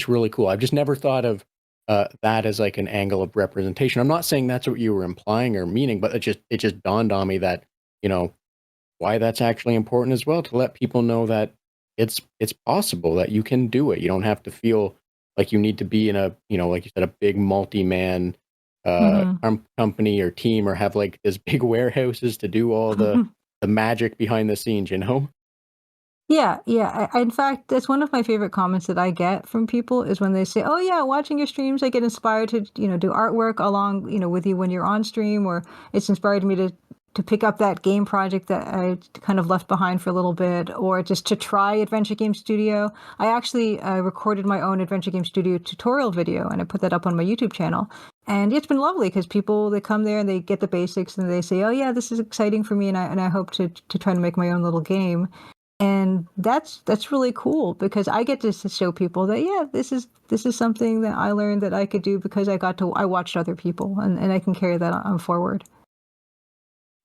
really cool. I've just never thought of that as like an angle of representation. I'm not saying that's what you were implying or meaning, but it just dawned on me that, you know, why that's actually important as well, to let people know that it's possible that you can do it. You don't have to feel like you need to be in a, like you said, a big multi-man Hmm. company or team, or have like this big warehouses to do all the magic behind the scenes, you know? Yeah, yeah. In fact, that's one of my favorite comments that I get from people is when they say, "Oh yeah, watching your streams, I get inspired to, do artwork along, with you when you're on stream, or it's inspired me to pick up that game project that I kind of left behind for a little bit, or just to try Adventure Game Studio." I actually recorded my own Adventure Game Studio tutorial video, and I put that up on my YouTube channel. And it's been lovely because people they come there and they get the basics and they say, "Oh yeah, this is exciting for me, and I hope to try to make my own little game." And that's really cool because I get to show people that yeah, this is something that I learned that I could do because I watched other people and I can carry that on forward.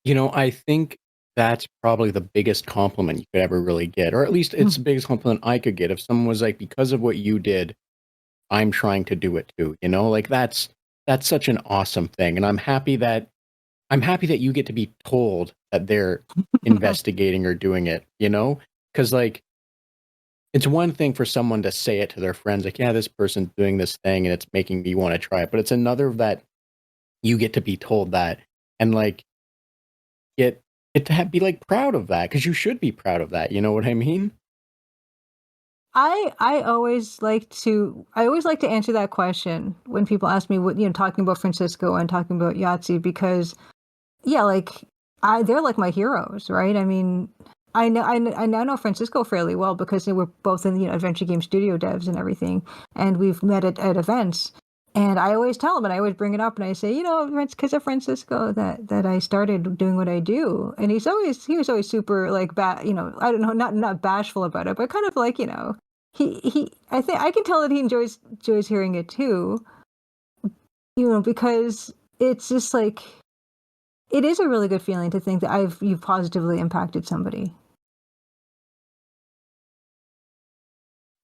I think that's probably the biggest compliment you could ever really get, or at least it's the biggest compliment I could get if someone was like, because of what you did, I'm trying to do it too. Like that's such an awesome thing, and I'm happy that you get to be told that they're investigating or doing it. Because like it's one thing for someone to say it to their friends, like, yeah, this person's doing this thing and it's making me want to try it, but it's another that you get to be told that, and like get to be like proud of that, because you should be proud of that. You know what I mean? I always like to answer that question when people ask me what talking about Francisco and talking about Yahtzee because yeah, like they're like my heroes, right? I mean, I now know Francisco fairly well because we're both in Adventure Game Studio devs and everything, and we've met at events. And I always tell him, and I always bring it up, and I say, it's because of Francisco that I started doing what I do. And he was always super like I don't know, not bashful about it, but kind of like he I think I can tell that he enjoys hearing it too, because it's just like it is a really good feeling to think that you've positively impacted somebody.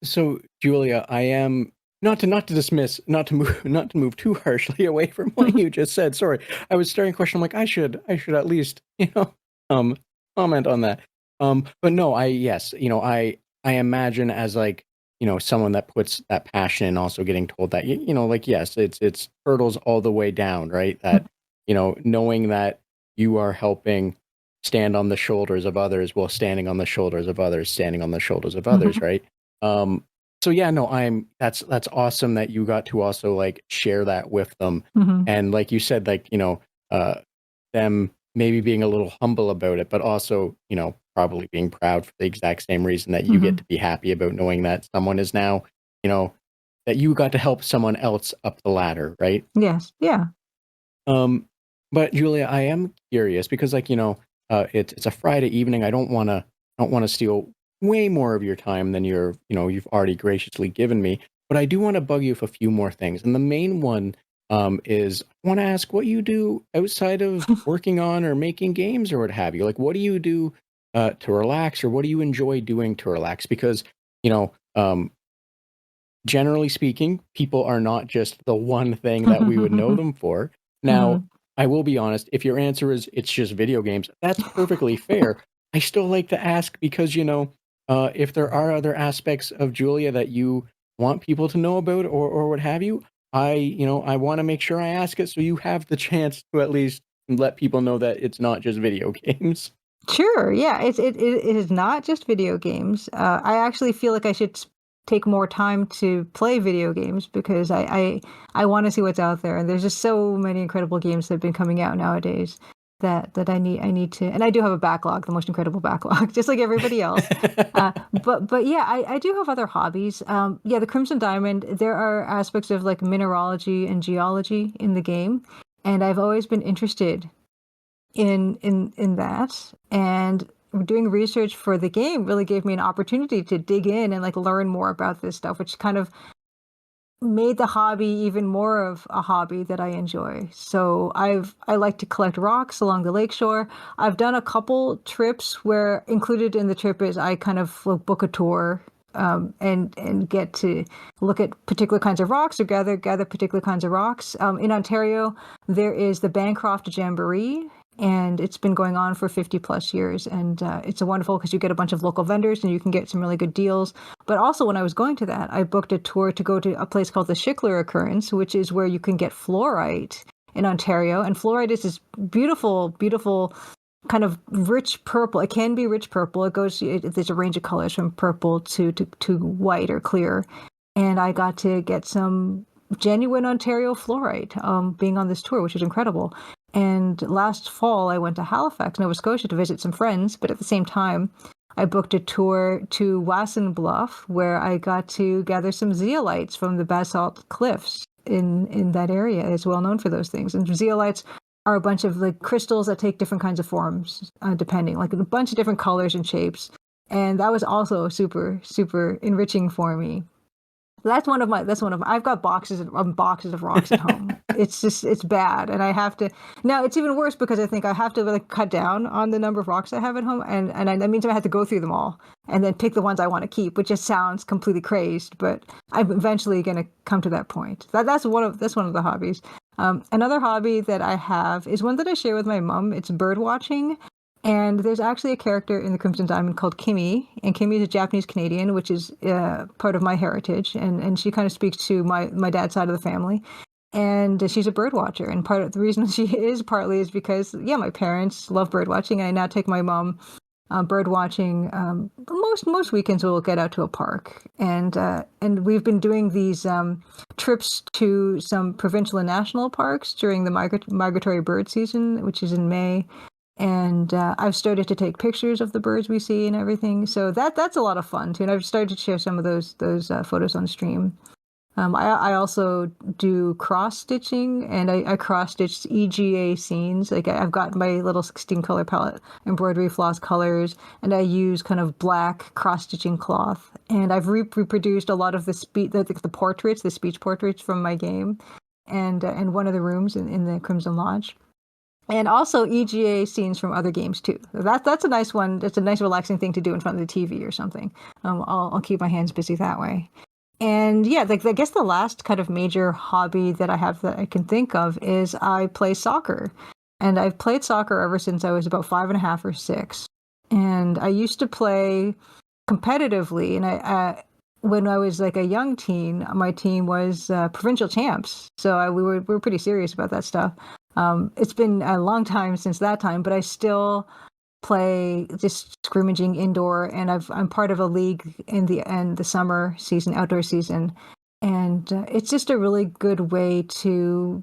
So, Julia, I am not to dismiss, not to move not to move too harshly away from what you just said. Sorry, I was starting a question. I'm like, I should at least um comment on that. But no, yes, I imagine as like someone that puts that passion and also getting told that like, yes, it's hurdles all the way down, right? That knowing that you are helping stand on the shoulders of others, while standing on the shoulders of others, standing on the shoulders of others, Mhm. right? Um, so yeah, no, that's awesome that you got to also like share that with them. Mhm. And like you said, like, uh, them maybe being a little humble about it, but also, probably being proud for the exact same reason that you get Mhm. to be happy about knowing that someone is now, you know, that you got to help someone else up the ladder, right? Yes. Yeah. Um, but Julia, I am curious because, like, it's a Friday evening. I don't want to steal way more of your time than you've already graciously given me. But I do want to bug you with a few more things, and the main one is I want to ask what you do outside of working on or making games or what have you. Like, what do you do to relax, or what do you enjoy doing to relax? Because you know, um, generally speaking, people are not just the one thing that we would know them for. Now, Mhm. I will be honest, if your answer is it's just video games, that's perfectly fair. I still like to ask because, if there are other aspects of Julia that you want people to know about, or what have you, I want to make sure I ask it so you have the chance to at least let people know that it's not just video games. Sure. Yeah. It is not just video games. I actually feel like I should take more time to play video games because I want to see what's out there, and there's just so many incredible games that have been coming out nowadays that I need to, and I do have a backlog, the most incredible backlog, just like everybody else. But yeah, I do have other hobbies. Yeah, the Crimson Diamond. There are aspects of like mineralogy and geology in the game, and I've always been interested in that, and doing research for the game really gave me an opportunity to dig in and like learn more about this stuff, which kind of made the hobby even more of a hobby that I enjoy. So I like to collect rocks along the lakeshore. I've done a couple trips where included in the trip is I kind of like, book a tour, and get to look at particular kinds of rocks or gather particular kinds of rocks. In Ontario, there is the Bancroft Jamboree, and it's been going on for 50 plus years. And it's a wonderful because you get a bunch of local vendors and you can get some really good deals. But also, when I was going to that, I booked a tour to go to a place called the Schickler Occurrence, which is where you can get fluorite in Ontario. And fluorite is this beautiful, beautiful kind of rich purple. It can be rich purple. There's a range of colors from purple to white or clear. And I got to get some genuine Ontario fluorite being on this tour, which was incredible. And last fall, I went to Halifax, Nova Scotia to visit some friends, but at the same time, I booked a tour to Wasson Bluff, where I got to gather some zeolites from the basalt cliffs in that area. It's well known for those things. And zeolites are a bunch of like crystals that take different kinds of forms, depending, like a bunch of different colors and shapes. And that was also super, super enriching for me. I've got boxes of rocks at home. It's bad. And I have to, now it's even worse because I think I have to like cut down on the number of rocks I have at home. And that means I have to go through them all and then pick the ones I want to keep, which just sounds completely crazed, but I'm eventually going to come to that point. That's one of the hobbies. Another hobby that I have is one that I share with my mom. It's bird watching. And there's actually a character in the Crimson Diamond called Kimmy, and Kimmy is a Japanese Canadian, which is part of my heritage, and she kind of speaks to my dad's side of the family. And she's a bird watcher, and part of the reason she is partly is because my parents love bird watching. I now take my mom bird watching. Most weekends we'll get out to a park, and we've been doing these trips to some provincial and national parks during the migratory bird season, which is in May. And I've started to take pictures of the birds we see and everything. So that's a lot of fun too. And I've started to share some of those photos on stream. I also do cross stitching, and I cross stitched EGA scenes. Like I've got my little 16 color palette embroidery floss colors, and I use kind of black cross stitching cloth. And I've reproduced a lot of the portraits, the speech portraits from my game, and one of the rooms in the Crimson Lodge. And also EGA scenes from other games too. That's a nice one. It's a nice relaxing thing to do in front of the TV or something. I'll keep my hands busy that way. And I guess the last kind of major hobby that I have that I can think of is I play soccer. And I've played soccer ever since I was about 5.5 or 6. And I used to play competitively. And when I was like a young teen, my team was provincial champs. So we were pretty serious about that stuff. It's been a long time since that time, but I still play just scrimmaging indoor, and I'm part of a league in the summer season, outdoor season, and it's just a really good way to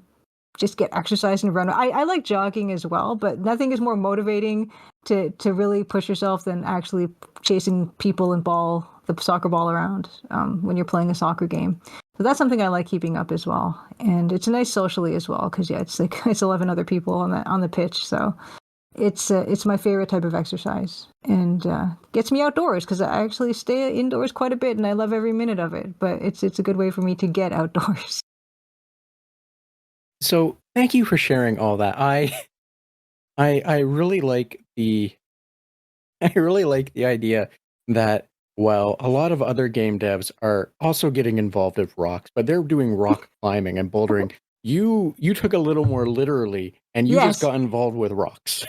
just get exercise and run. I like jogging as well, but nothing is more motivating to really push yourself than actually chasing people and the soccer ball around when you're playing a soccer game. So that's something I like keeping up as well, and it's nice socially as well because it's like it's 11 other people on the pitch, so it's my favorite type of exercise and gets me outdoors because I actually stay indoors quite a bit and I love every minute of it. But it's a good way for me to get outdoors. So thank you for sharing all that. I really like the I really like the idea that while a lot of other game devs are also getting involved with rocks, but they're doing rock climbing and bouldering. You took a little more literally, and you just Yes. got involved with rocks.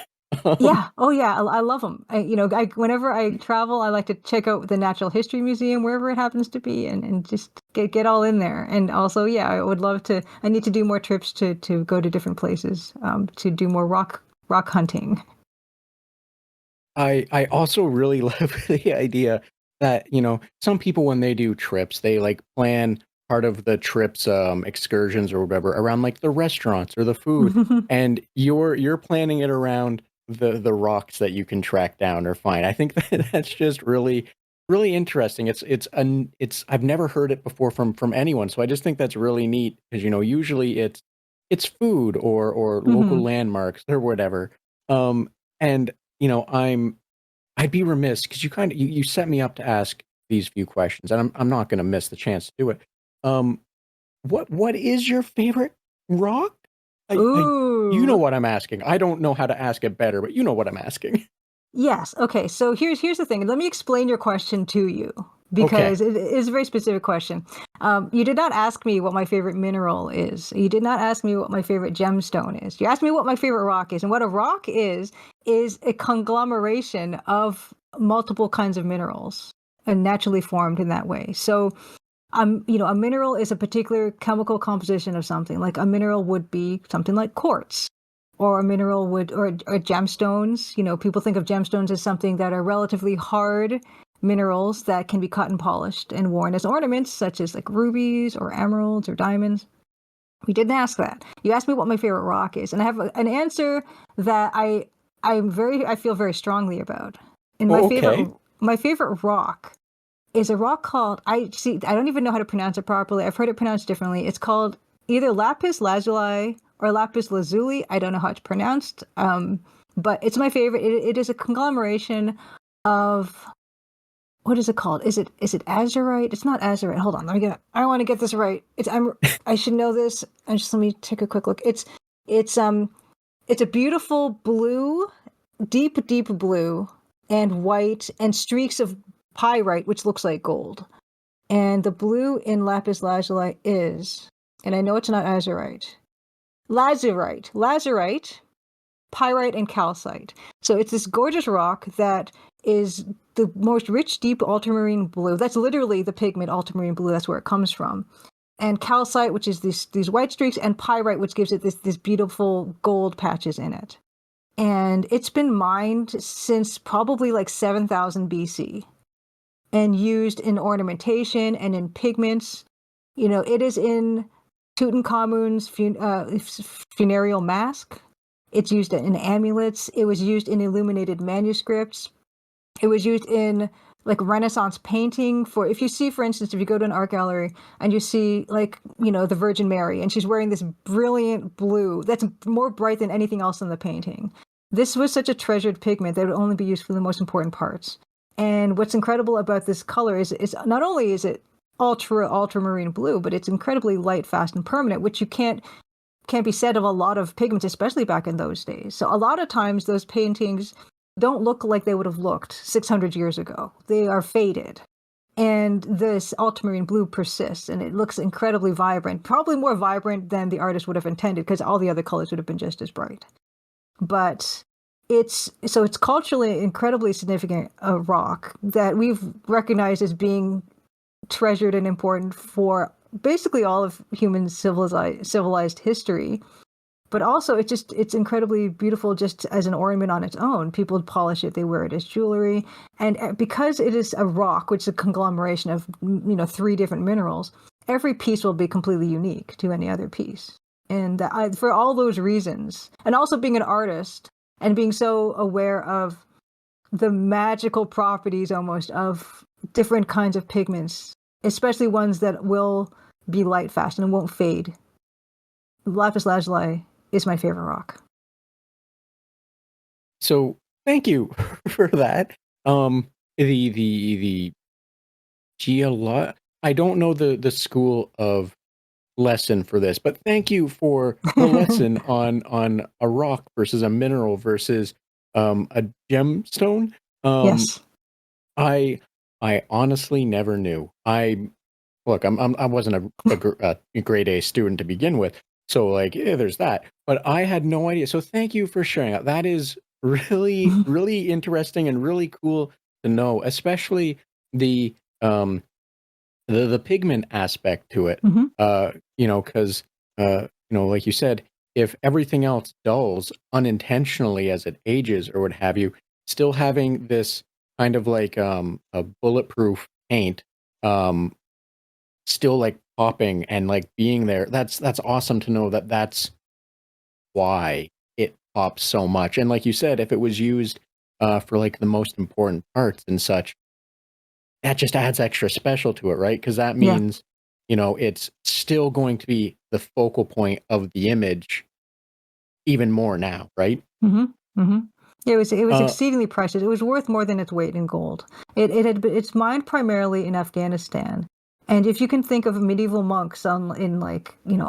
Yeah. Oh, yeah. I love them. Whenever I travel, I like to check out the Natural History Museum wherever it happens to be, and just get all in there. And also, I would love to. I need to do more trips to go to different places to do more rock hunting. I also really love the idea that, some people when they do trips, they like plan part of the trip's excursions or whatever around like the restaurants or the food, and you're planning it around the rocks that you can track down or find. I think that's just really really interesting. It's I've never heard it before from anyone, so I just think that's really neat because usually it's food or local Hmm. landmarks or whatever. And I'd be remiss because you set me up to ask these few questions, and I'm not going to miss the chance to do it. Um, what is your favorite rock? You know Ooh. what I'm asking. I don't know how to ask it better, but you know what I'm asking. Yes. Okay. So here's the thing. Let me explain your question to you. Okay. because it is a very specific question. You did not ask me what my favorite mineral is. You did not ask me what my favorite gemstone is. You asked me what my favorite rock is. And what a rock is a conglomeration of multiple kinds of minerals and naturally formed in that way. So, a mineral is a particular chemical composition of something. Like a mineral would be something like quartz, or a mineral would, or gemstones. People think of gemstones as something that are relatively hard minerals that can be cut and polished and worn as ornaments, such as like rubies or emeralds or diamonds. You didn't ask that. You asked me what my favorite rock is, and I have an answer that I feel very strongly about. And Oh, okay. my favorite rock is a rock called, I don't even know how to pronounce it properly. I've heard it pronounced differently. It's called either lapis lazuli or lapis lazuli. I don't know how it's pronounced, but it's my favorite. It is a conglomeration of, what is it called? Is it azurite? It's not azurite. Hold on, I want to get this right. I should know this. Let me take a quick look. It's it's a beautiful blue, deep blue, and white, and streaks of pyrite, which looks like gold. And the blue in lapis lazuli is, and I know it's not azurite, lazurite, pyrite, and calcite. So it's this gorgeous rock that is the most rich, deep ultramarine blue. That's literally the pigment ultramarine blue. That's where it comes from. And calcite, which is these white streaks, and pyrite, which gives it this beautiful gold patches in it. And it's been mined since probably like 7,000 BC and used in ornamentation and in pigments. It is in Tutankhamun's funereal mask. It's used in amulets. It was used in illuminated manuscripts. It was used in like Renaissance painting. If you go to an art gallery and you see the Virgin Mary, and she's wearing this brilliant blue that's more bright than anything else in the painting. This was such a treasured pigment that would only be used for the most important parts. And what's incredible about this color is not only is it ultramarine blue, but it's incredibly light, fast, and permanent, which you can't be said of a lot of pigments, especially back in those days. So a lot of times those paintings don't look like they would have looked 600 years ago. They are faded. And this ultramarine blue persists, and it looks incredibly vibrant, probably more vibrant than the artist would have intended, because all the other colors would have been just as bright. But it's culturally incredibly significant rock that we've recognized as being treasured and important for basically all of human civilized history. But also it's incredibly beautiful just as an ornament on its own. People polish it, they wear it as jewelry. And because it is a rock, which is a conglomeration of 3 different minerals, every piece will be completely unique to any other piece. And for all those reasons, and also being an artist and being so aware of the magical properties almost of different kinds of pigments, especially ones that will be light, fast, and won't fade, lapis lazuli is my favorite rock. So thank you for that. The I don't know the school of lesson for this, but thank you for the lesson on a rock versus a mineral versus a gemstone. Yes. I honestly never knew. I wasn't a grade A student to begin with, so there's that. But I had no idea. So thank you for sharing that. That is really really interesting and really cool to know, especially the pigment aspect to it. Mm-hmm. Because like you said, if everything else dulls unintentionally as it ages or what have you, still having this kind of like a bulletproof paint still like popping and like being there, that's awesome to know that that's why it pops so much. And like you said, if it was used for like the most important parts and such, that just adds extra special to it, right? Because that Yeah. means it's still going to be the focal point of the image even more now, right? Mm-hmm. Mm-hmm. It was uh exceedingly precious. It was worth more than its weight in gold. It's mined primarily in Afghanistan. And if you can think of medieval monks in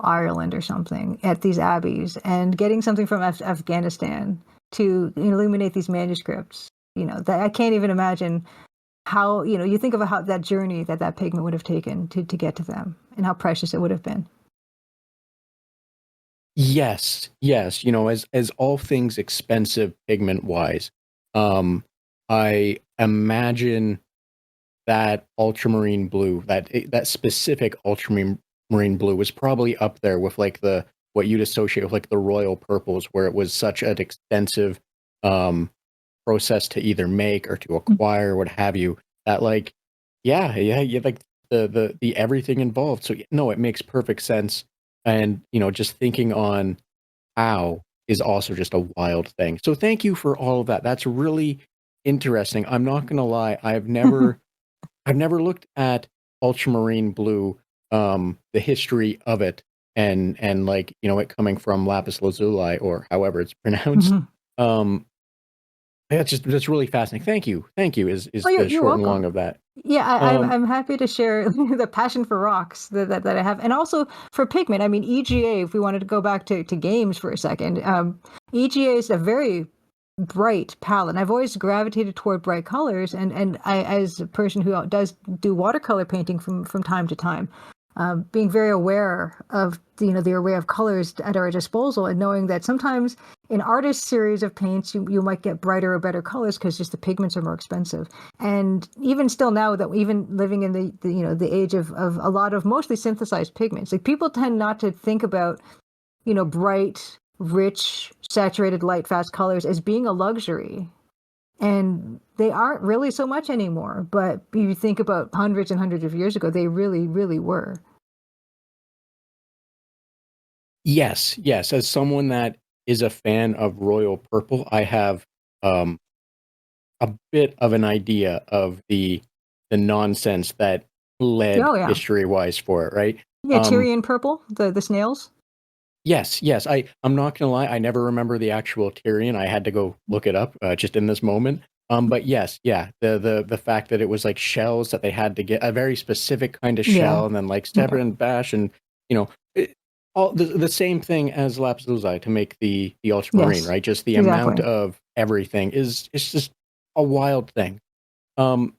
Ireland or something at these abbeys, and getting something from Afghanistan to illuminate these manuscripts, that I can't even imagine how, you know, you think about how that journey that pigment would have taken to get to them and how precious it would have been. Yes, yes. As all things expensive pigment wise, um, I imagine that ultramarine blue, that specific ultramarine blue, was probably up there with like the what you'd associate with like the royal purples, where it was such an extensive um, process to either make or to acquire, what have you. That like, yeah, you like the everything involved. So no, it makes perfect sense. And just thinking on how is also just a wild thing. So thank you for all of that. That's really interesting. I'm not gonna lie, I've never looked at ultramarine blue, the history of it, and like it coming from lapis lazuli or however it's pronounced. Mhm. Um, that's really fascinating. Thank you is Oh, the you're short and welcome. long of that. Yeah, Um, I'm happy to share the passion for rocks that I have, and also for pigment. I mean, EGA. If we wanted to go back to games for a second, EGA is a very bright palette. And I've always gravitated toward bright colors, and I, as a person who does do watercolor painting from time to time, being very aware of the array of colors at our disposal, and knowing that sometimes in artist series of paints you might get brighter or better colors because just the pigments are more expensive. And even still now, that even living in the age of a lot of mostly synthesized pigments, like people tend not to think about bright, rich, saturated light, fast colors as being a luxury. And they aren't really so much anymore. But you think about hundreds and hundreds of years ago, they really, really were. yes, yes. As someone that is a fan of royal purple, I have um, a bit of an idea of the nonsense that led Oh yeah. history wise for it, right? Yeah, Um, Tyrian purple, the snails. yes, yes. I'm not gonna lie, I never remember the actual Tyrion. I had to go look it up just in this moment. But yes, yeah, the fact that it was like shells that they had to get a very specific kind of Yeah. shell, and then like step Yeah. and bash, and you know, it, all the same thing as lapis lazuli to make the ultramarine, Yes. right? Just the amount Exactly. of everything is it's just a wild thing. Um,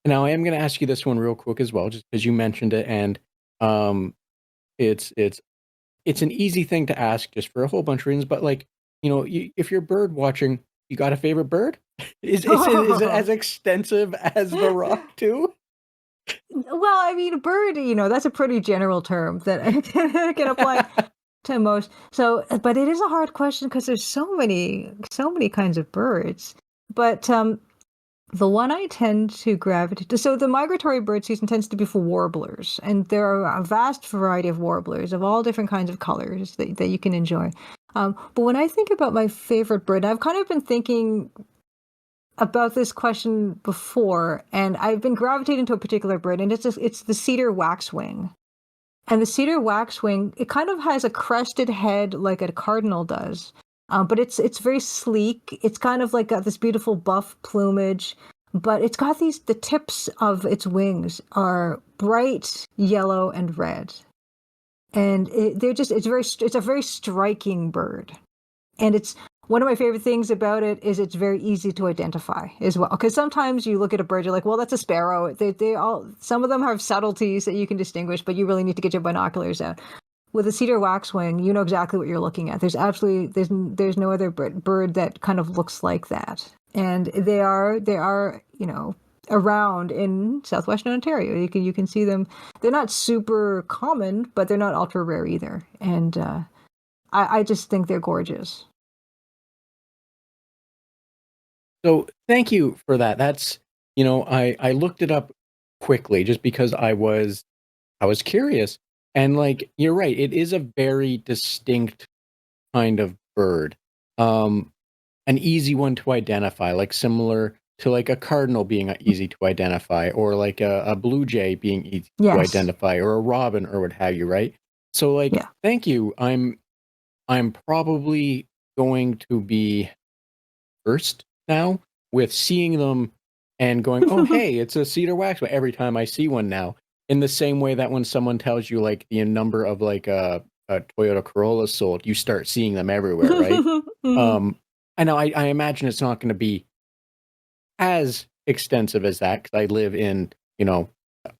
Now I am going to ask you this one real quick as well, just because you mentioned it, and um, it's an easy thing to ask just for a whole bunch of reasons. But like, if you're bird watching, you got a favorite bird? Is it as extensive as the rock too? Well, I mean, a bird, that's a pretty general term that can apply to most. So, but it is a hard question because there's so many kinds of birds. But the one I tend to gravitate to, so the migratory bird season tends to be for warblers, and there are a vast variety of warblers of all different kinds of colors that you can enjoy. But when I think about my favorite bird, I've kind of been thinking about this question before, and I've been gravitating to a particular bird, and it's the cedar waxwing. And the cedar waxwing, it kind of has a crested head like a cardinal does, but it's very sleek. It's kind of like got this beautiful buff plumage, but it's got the tips of its wings are bright yellow and red, and it's a very striking bird. And it's one of my favorite things about it is it's very easy to identify as well. Because sometimes you look at a bird, you're like, well, that's a sparrow. They all some of them have subtleties that you can distinguish, but you really need to get your binoculars out. With a cedar waxwing, you know exactly what you're looking at. There's no other bird that kind of looks like that. And they are around in southwestern Ontario. You can see them. They're not super common, but they're not ultra rare either. And I just think they're gorgeous. So thank you for that. That's I looked it up quickly just because I was curious, and like you're right, it is a very distinct kind of bird. Um, an easy one to identify, like similar to like a cardinal being easy to identify, or like a blue jay being easy to Yes. identify, or a robin, or what have you, right? So like, Yeah. thank you. I'm probably going to be first now with seeing them and going, oh hey, it's a cedar waxwing every time I see one now. In the same way that when someone tells you like the number of like a Toyota Corolla sold, you start seeing them everywhere, right? Mhm. I know I imagine it's not going to be as extensive as that because I live in,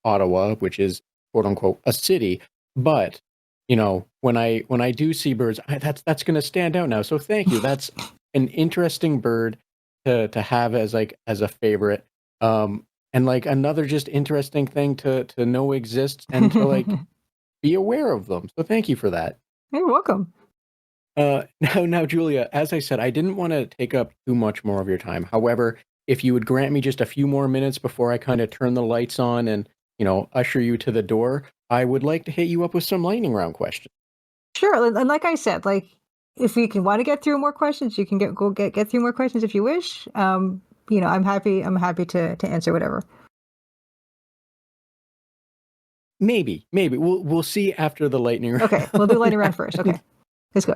Ottawa, which is quote unquote a city. But, when I do see birds, that's going to stand out now. So thank you. That's an interesting bird to have as a favorite. And like another just interesting thing to know exists and to like be aware of them. So thank you for that. You're welcome. Now, Julia, as I said, I didn't want to take up too much more of your time. However, if you would grant me just a few more minutes before I kind of turn the lights on and, usher you to the door, I would like to hit you up with some lightning round questions. Sure, and like I said, like if you can want to get through more questions, you can get through more questions if you wish. I'm happy to answer whatever. Maybe we'll see after the lightning round. Okay, we'll do lightning round first. Okay, let's go.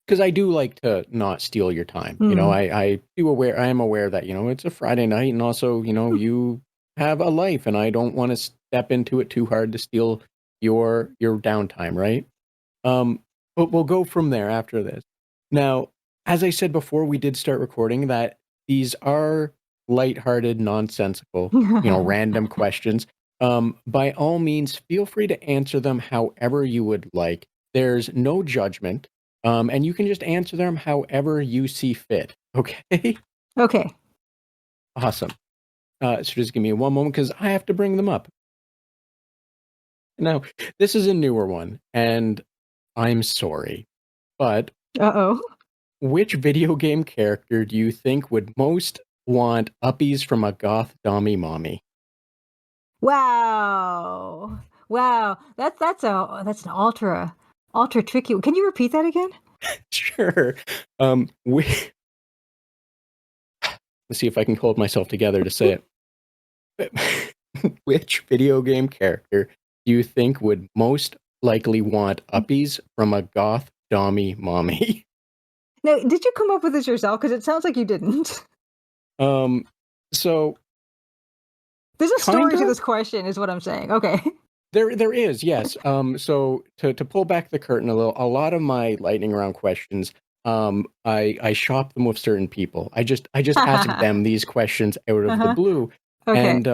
Because I do like to not steal your time. I am aware that it's a Friday night, and also you have a life, and I don't want to step into it too hard to steal your downtime, right? But we'll go from there after this. Now, as I said before, we did start recording that these are lighthearted, nonsensical, random questions. By all means, feel free to answer them however you would like. There's no judgment, and you can just answer them however you see fit. Okay? Okay. Awesome. So just give me one moment because I have to bring them up. Now, this is a newer one, and I'm sorry, but which video game character do you think would most want uppies from a goth dommy mommy? Wow. That's an ultra tricky. Can you repeat that again? Sure. Let's see if I can hold myself together to say it. Which video game character do you think would most likely want uppies from a goth dommy mommy? Now, did you come up with this yourself? Because it sounds like you didn't. So there's a story to this question, is what I'm saying. Okay. There is, yes. So to pull back the curtain a little, a lot of my lightning round questions, I shop them with certain people. I just ask them these questions out of the blue. Okay. And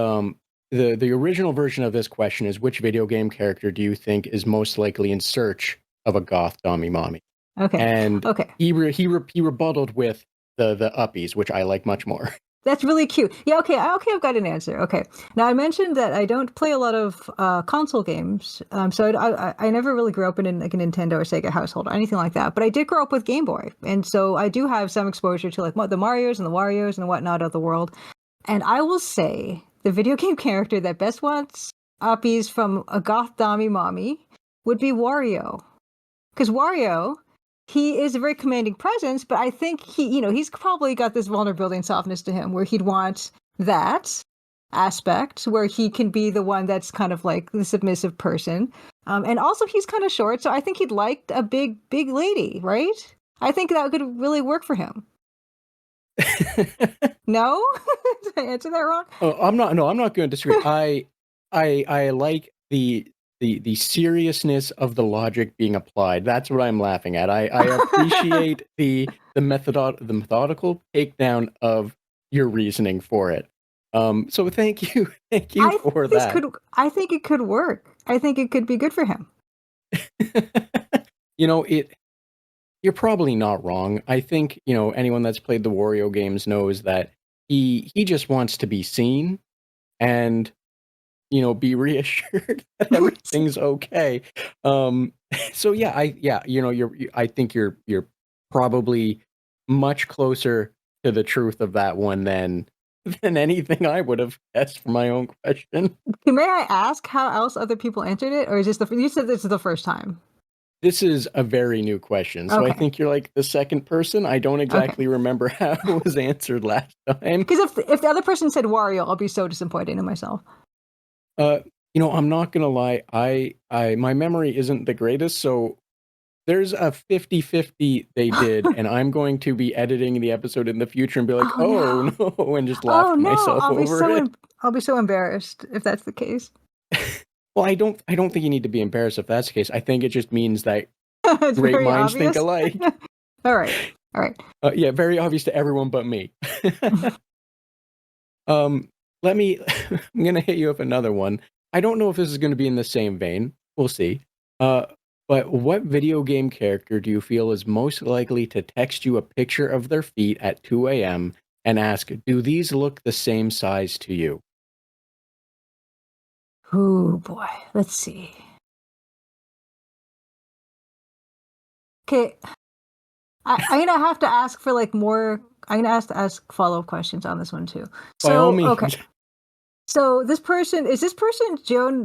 the original version of this question is, which video game character do you think is most likely in search of a goth dommy mommy? Okay. And okay. He rebutted with the uppies, which I like much more. That's really cute. Yeah, okay, I've got an answer. Okay. Now, I mentioned that I don't play a lot of console games, so I never really grew up in like a Nintendo or Sega household or anything like that, but I did grow up with Game Boy, and so I do have some exposure to like the Marios and the Warios and whatnot of the world. And I will say the video game character that best wants uppies from a goth dommy mommy would be Wario. Because Wario, he is a very commanding presence, but I think he's probably got this vulnerability and softness to him where he'd want that aspect where he can be the one that's kind of like the submissive person. And also he's kind of short, so I think he'd like a big lady, right? I think that could really work for him. No? Did I answer that wrong? Oh, I'm not going to disagree. I like the seriousness of the logic being applied. That's what I'm laughing at. I appreciate the methodical takedown of your reasoning for it. So thank you for that. I think it could work. I think it could be good for him. You're probably not wrong. I think anyone that's played the Wario games knows that he just wants to be seen and be reassured that everything's okay. So yeah, I think you're probably much closer to the truth of that one than anything I would have guessed for my own question. May I ask how else other people answered it, or is this you said this is the first time? This is a very new question, so I think you're like the second person. I don't exactly remember how it was answered last time. Because if the other person said Wario, I'll be so disappointed in myself. I'm not gonna lie. My memory isn't the greatest, so there's a 50-50 they did, and I'm going to be editing the episode in the future and be like, no, and just laugh to myself over it. I'll be so embarrassed if that's the case. Well, I don't think you need to be embarrassed if that's the case. I think it just means that great minds think alike. All right. Yeah, very obvious to everyone but me. Um, let me. I'm gonna hit you up another one. I don't know if this is gonna be in the same vein. We'll see. Uh, but what video game character do you feel is most likely to text you a picture of their feet at 2 a.m. and ask, "Do these look the same size to you?" Oh boy, let's see. Okay, I'm gonna have to ask for like more. I'm gonna have to ask follow-up questions on this one too. By all So, okay. means. So this person is this person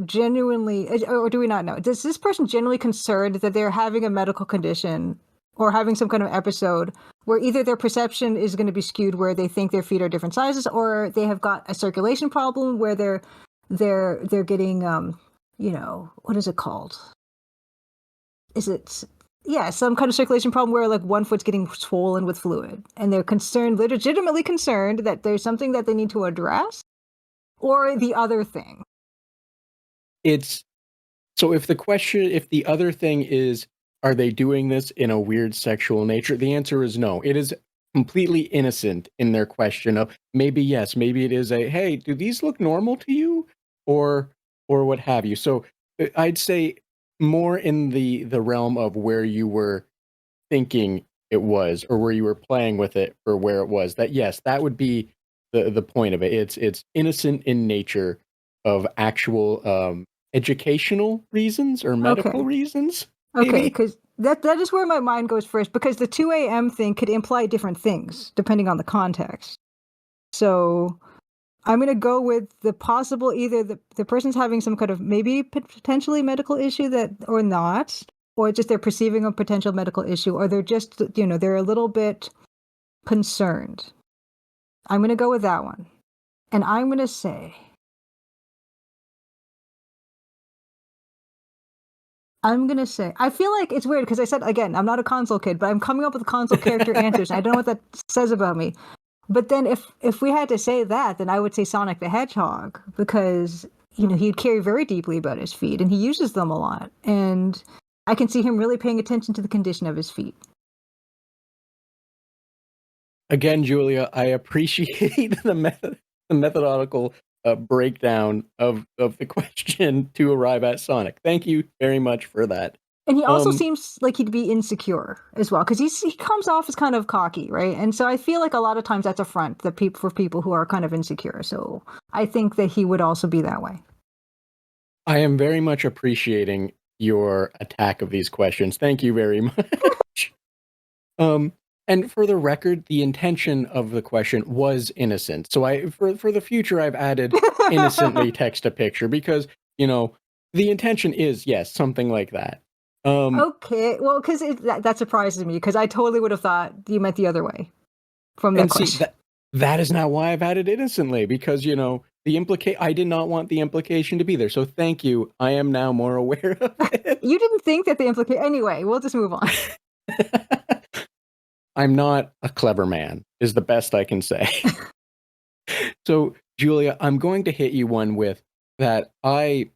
genuinely, or do we not know? Is this person genuinely concerned that they're having a medical condition or having some kind of episode where either their perception is going to be skewed, where they think their feet are different sizes, or they have got a circulation problem where they're getting what is it called? Is it yeah, some kind of circulation problem where like one foot's getting swollen with fluid, and they're concerned, they're legitimately concerned that there's something that they need to address, or the other thing. It's so if the other thing is, are they doing this in a weird sexual nature? The answer is no. It is completely innocent in their question of maybe yes, maybe it is a, hey, do these look normal to you? Or what have you. So I'd say more in the realm of where you were thinking it was, or where you were playing with it, or where it was, that yes, that would be the point of it. It's innocent in nature of actual educational reasons or medical Okay. reasons, Okay, maybe. because that is where my mind goes first, because the 2 a.m. thing could imply different things depending on the context. So I'm going to go with the possible, either the person's having some kind of maybe potentially medical issue that, or not, or just they're perceiving a potential medical issue, or they're just, they're a little bit concerned. I'm going to go with that one. And I'm going to say, I feel like it's weird because I said, again, I'm not a console kid, but I'm coming up with console character answers. And I don't know what that says about me. But then if we had to say that, then I would say Sonic the Hedgehog, because, he'd care very deeply about his feet and he uses them a lot. And I can see him really paying attention to the condition of his feet. Again, Julia, I appreciate the methodological breakdown of the question to arrive at Sonic. Thank you very much for that. And he also Um, seems like he'd be insecure as well, because he comes off as kind of cocky, right? And so I feel like a lot of times that's a front that for people who are kind of insecure. So I think that he would also be that way. I am very much appreciating your attack of these questions. Thank you very much. Um, and for the record, the intention of the question was innocent. So for the future, I've added innocently text a picture because, the intention is, yes, something like that. Okay, well, because that surprises me, because I totally would have thought you meant the other way from that And see, question. that is not why I've added innocently, because, I did not want the implication to be there. So thank you. I am now more aware of it. You didn't think that the implication. Anyway, we'll just move on. I'm not a clever man, is the best I can say. So, Julia, I'm going to hit you one with that I'm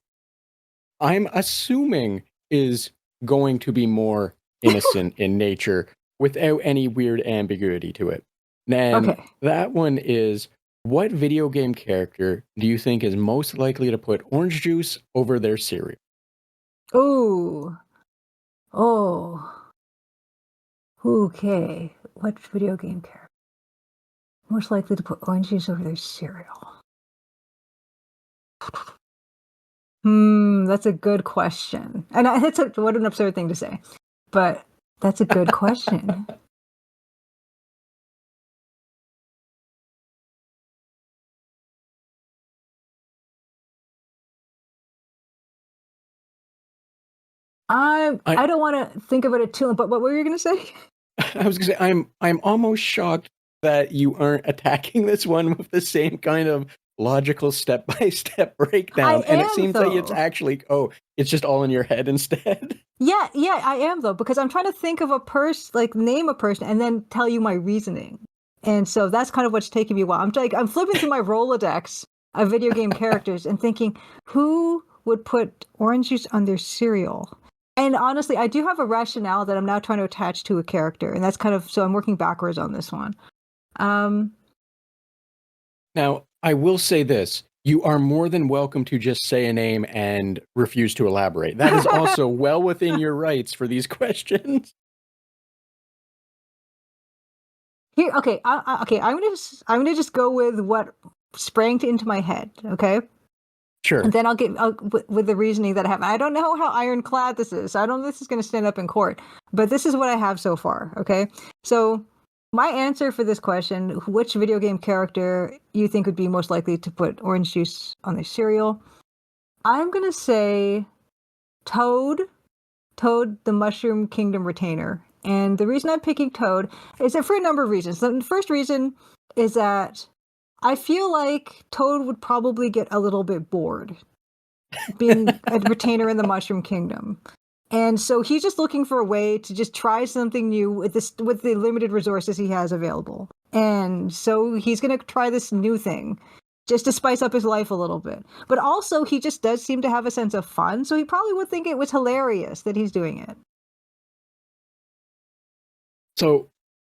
assuming is going to be more innocent in nature without any weird ambiguity to it. And Okay. that one is, what video game character do you think is most likely to put orange juice over their cereal? Oh. Oh. Okay. What video game character most likely to put orange juice over their cereal? That's a good question. And what an absurd thing to say, but that's a good question. I I don't want to think about it too long, but what were you going to say? I was gonna say I'm almost shocked that you aren't attacking this one with the same kind of logical step by step I breakdown. And it am seems like it's though. actually, it's just all in your head instead. Yeah, I am though, because I'm trying to think of a person, like name a person, and then tell you my reasoning. And so that's kind of what's taking me a while. I'm flipping through my Rolodex of video game characters and thinking, who would put orange juice on their cereal? And honestly, I do have a rationale that I'm now trying to attach to a character, and that's kind of, so I'm working backwards on this one. Um, Now, I will say this. You are more than welcome to just say a name and refuse to elaborate. That is also well within your rights for these questions. Here, okay, okay. I'm gonna just go with what sprang into my head. Okay, and Sure. then with the reasoning that I have. I don't know how ironclad this is. I don't know if this is going to stand up in court, but this is what I have so far. Okay, so my answer for this question: which video game character you think would be most likely to put orange juice on their cereal? I'm gonna say Toad. Toad, the Mushroom Kingdom retainer. And the reason I'm picking Toad is that for a number of reasons. The first reason is that I feel like Toad would probably get a little bit bored being a retainer in the Mushroom Kingdom. And so he's just looking for a way to just try something new with the limited resources he has available. And so he's going to try this new thing just to spice up his life a little bit. But also he just does seem to have a sense of fun, so he probably would think it was hilarious that he's doing it. So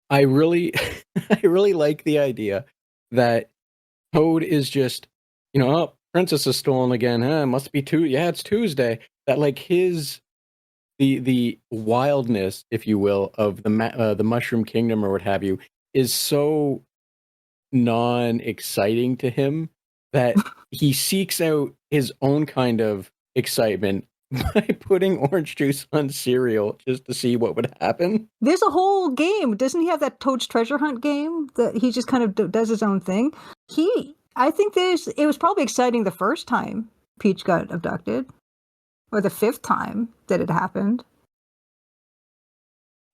I really I really like the idea that Toad is just, oh, Princess is stolen again. Huh? Must be yeah, it's Tuesday. That like the wildness, if you will, of the Mushroom Kingdom or what have you, is so non-exciting to him that he seeks out his own kind of excitement by putting orange juice on cereal just to see what would happen. There's a whole game. Doesn't he have that Toad's Treasure Hunt game that he just kind of does his own thing? I think it was probably exciting the first time Peach got abducted, or the fifth time that it happened.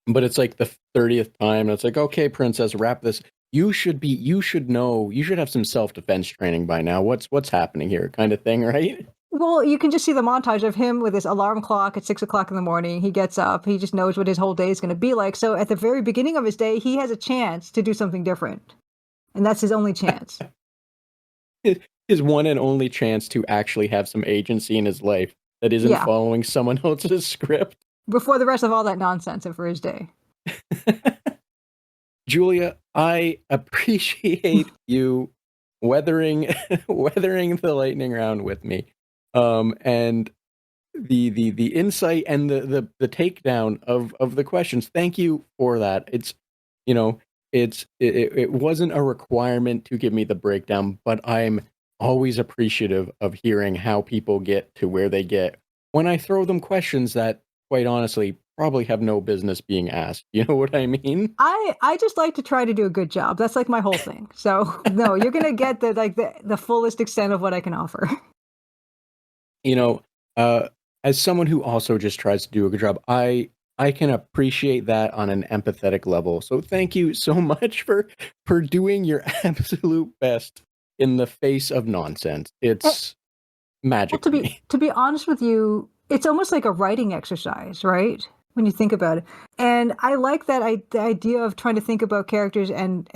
But it's like the 30th time, and it's like, okay, princess, wrap this. You should know, you should have some self-defense training by now. What's happening here, kind of thing, right? Well, you can just see the montage of him with his alarm clock at 6 o'clock in the morning. He gets up. He just knows what his whole day is going to be like. So at the very beginning of his day, he has a chance to do something different. And that's his only chance. His one and only chance to actually have some agency in his life that isn't following someone else's script. Before the rest of all that nonsense for his day. Julia, I appreciate you weathering the lightning round with me. And the insight and the takedown of the questions. Thank you for that. It's it wasn't a requirement to give me the breakdown, but I'm always appreciative of hearing how people get to where they get when I throw them questions that, quite honestly, probably have no business being asked. You know what I mean? I just like to try to do a good job. That's like my whole thing. So no, you're gonna get the fullest extent of what I can offer. As someone who also just tries to do a good job, I can appreciate that on an empathetic level. So thank you so much for doing your absolute best in the face of nonsense. It's magic. Well, to be honest with you, it's almost like a writing exercise, right? When you think about it. And I like that the idea of trying to think about characters and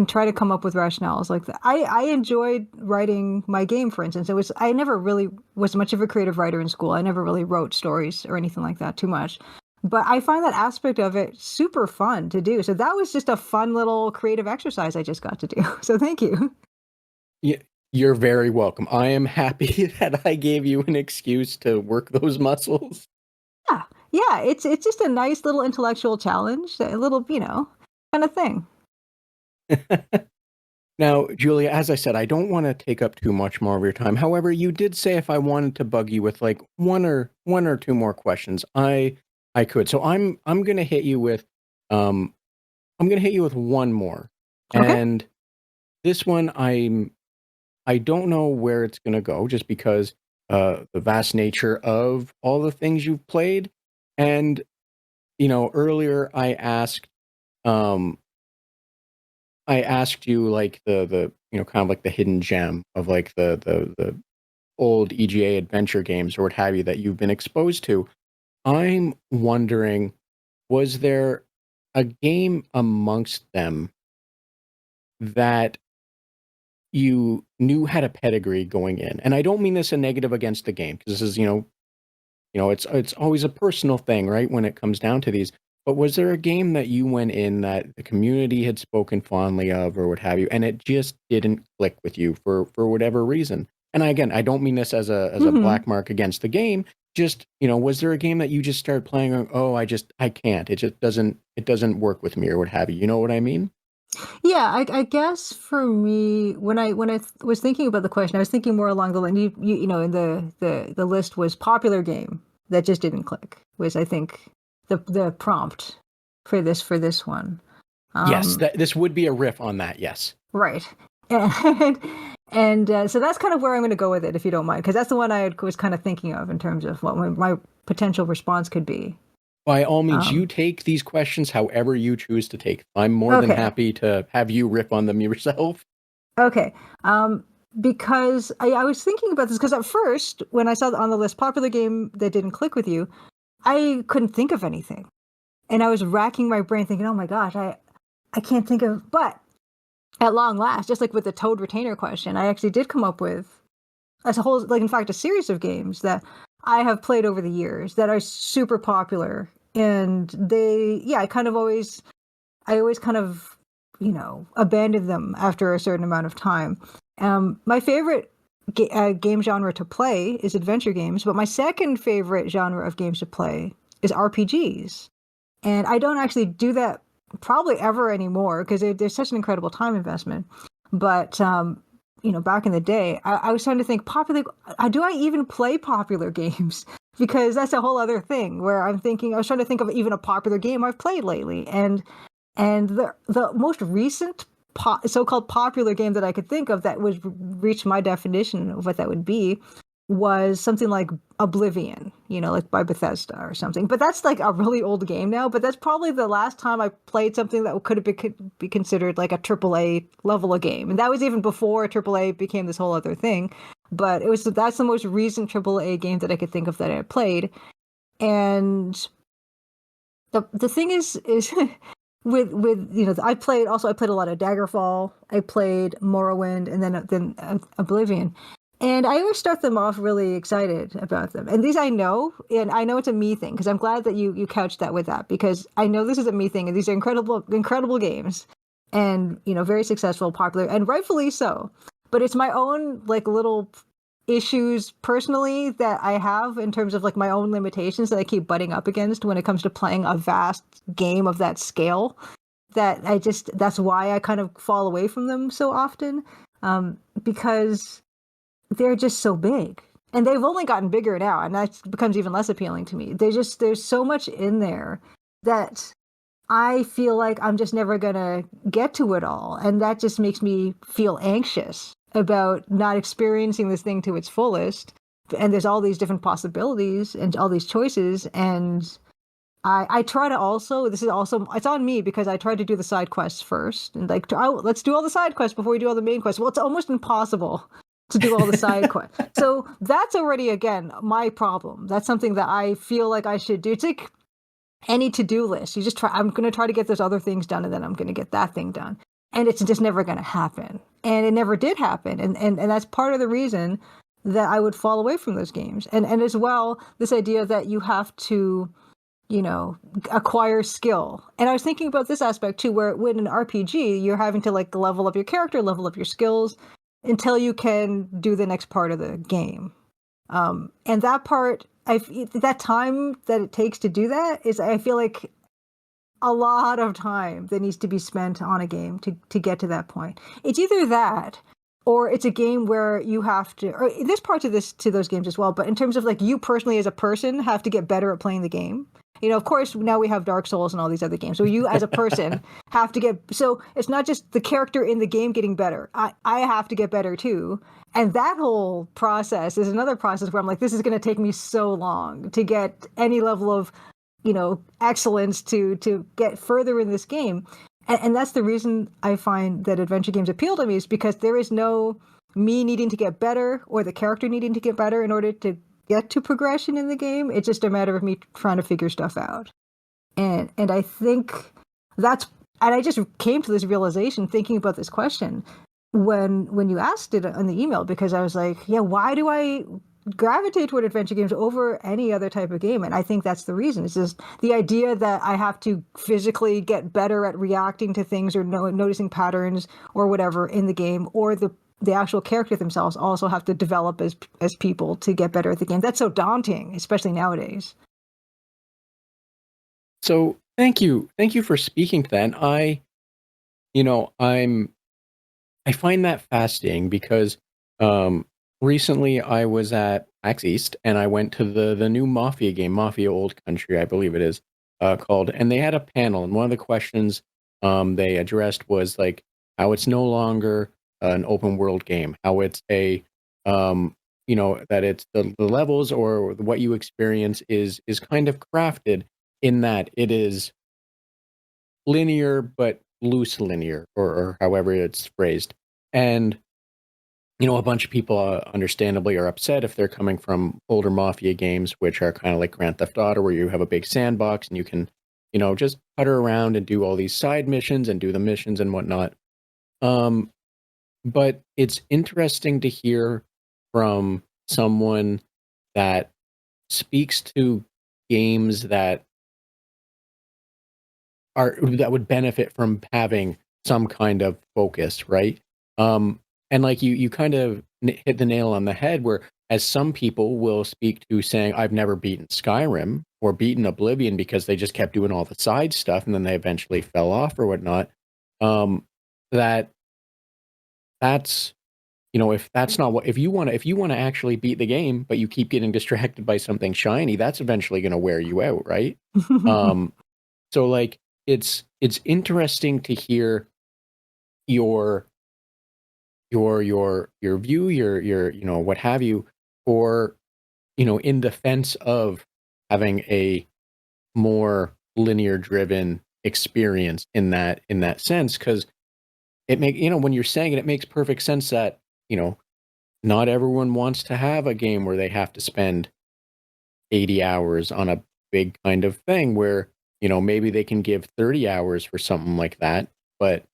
try to come up with rationales like that. I enjoyed writing my game, for instance. I never really was much of a creative writer in school. I never really wrote stories or anything like that too much. But I find that aspect of it super fun to do. So that was just a fun little creative exercise I just got to do. So thank you. Yeah, you're very welcome. I am happy that I gave you an excuse to work those muscles. Yeah. Yeah, it's just a nice little intellectual challenge, a little, kind of thing. Now, Julia, as I said, I don't want to take up too much more of your time. However, you did say if I wanted to bug you with like one or two more questions, I could. So I'm gonna hit you with one more. Okay. And this one I don't know where it's gonna go just because the vast nature of all the things you've played. And earlier I asked you like the kind of like the hidden gem of like the old EGA adventure games or what have you that you've been exposed to. I'm wondering, was there a game amongst them that you knew had a pedigree going in? And I don't mean this a negative against the game, because this is, it's always a personal thing, right? When it comes down to these. But was there a game that you went in that the community had spoken fondly of or what have you, and it just didn't click with you for whatever reason? And again, I don't mean this as a Hmm. black mark against the game. Just, was there a game that you just started playing and, oh, I can't. It doesn't work with me or what have you. You know what I mean? Yeah, I guess for me, was thinking about the question, I was thinking more along the line. In the list was popular game that just didn't click. Was I think the prompt for this one. Yes, Um, this would be a riff on that. Yes. right, and so that's kind of where I'm going to go with it, if you don't mind, because that's the one was kind of thinking of in terms of what my potential response could be. By all means, you Um, take these questions however you choose to take them. I'm more than okay, happy to have you rip on them yourself. Okay. Um, because I was thinking about this because at first, when I saw on the list popular game that didn't click with you, I couldn't think of anything. And I was racking my brain thinking, oh my gosh, I can't think of, but at long last, just like with the Toad retainer question, I actually did come up with a whole, like in fact, a series of games that I have played over the years that are super popular. And yeah, I always kind of, abandoned them after a certain amount of time. My favorite game genre to play is adventure games, but my second favorite genre of games to play is RPGs. And I don't actually do that probably ever anymore because there's such an incredible time investment. But back in the day, I was trying to think popular. Do I even play popular games? Because that's a whole other thing where I was trying to think of even a popular game I've played lately, and the most recent so-called popular game that I could think of that was reached my definition of what that would be was something like Oblivion, like by Bethesda or something. But that's like a really old game now. But that's probably the last time I played something that be considered like a AAA level of game, and that was even before AAA became this whole other thing. But that's the most recent AAA game that I could think of that I played, and the thing is with I played a lot of Daggerfall. I played Morrowind, and then Oblivion. And I always start them off really excited about them. And these I know, and I know it's a me thing because I'm glad that you couched that with that because I know this is a me thing, and these are incredible games, and very successful, popular, and rightfully so. But it's my own like little issues personally that I have in terms of like my own limitations that I keep butting up against when it comes to playing a vast game of that scale. That's why I kind of fall away from them so often, because they're just so big. And they've only gotten bigger now, and that becomes even less appealing to me. There's so much in there that I feel like I'm just never gonna get to it all. And that just makes me feel anxious about not experiencing this thing to its fullest. And there's all these different possibilities and all these choices. And I try to also, this is also, it's on me because I try to do the side quests first. And like, let's do all the side quests before we do all the main quests. Well, it's almost impossible to do all the side quests. So that's already, again, my problem. That's something that I feel like I should do. It's like any to-do list. You just try, I'm going to try to get those other things done, and then I'm going to get that thing done. And it's just never going to happen. And it never did happen. And that's part of the reason that I would fall away from those games. And as well, this idea that you have to, acquire skill. And I was thinking about this aspect too, where when an RPG, you're having to like level up your character, level up your skills until you can do the next part of the game. And that part, that time that it takes to do that is, I feel like, a lot of time that needs to be spent on a game to get to that point. It's either that, or it's a game where you have to, or there's parts of this to those games as well, but in terms of like you personally as a person have to get better at playing the game. Of course, now we have Dark Souls and all these other games. So you as a person have to so it's not just the character in the game getting better. I have to get better too. And that whole process is another process where I'm like, this is going to take me so long to get any level of, excellence to get further in this game. And that's the reason I find that adventure games appeal to me, is because there is no me needing to get better or the character needing to get better in order to get to progression in the game. It's just a matter of me trying to figure stuff out. And I think and I just came to this realization thinking about this question when you asked it on the email, because I was like, yeah, why do I gravitate toward adventure games over any other type of game. And I think that's the reason. It's just the idea that I have to physically get better at reacting to things or noticing patterns or whatever in the game, or the actual character themselves also have to develop as people to get better at the game. That's so daunting, especially nowadays. So thank you for speaking to that. And I find that fascinating because recently I was at PAX East and I went to the new Mafia game, Mafia Old Country, I believe it is called, and they had a panel, and one of the questions they addressed was like how it's no longer an open world game, how it's a that it's the levels or what you experience is kind of crafted in that it is linear but loose linear, or however it's phrased. And a bunch of people understandably are upset if they're coming from older Mafia games, which are kind of like Grand Theft Auto, where you have a big sandbox and you can, just putter around and do all these side missions and do the missions and whatnot. But it's interesting to hear from someone that speaks to games that would benefit from having some kind of focus, right? And like you kind of hit the nail on the head, where as some people will speak to saying, I've never beaten Skyrim or beaten Oblivion because they just kept doing all the side stuff and then they eventually fell off or whatnot. That that's if that's not what, if you want to actually beat the game but you keep getting distracted by something shiny, that's eventually going to wear you out, right? um so like it's interesting to hear your your view, your what have you, or in defense of having a more linear driven experience in that sense, because when you're saying it makes perfect sense that not everyone wants to have a game where they have to spend 80 hours on a big kind of thing, where maybe they can give 30 hours for something like that, but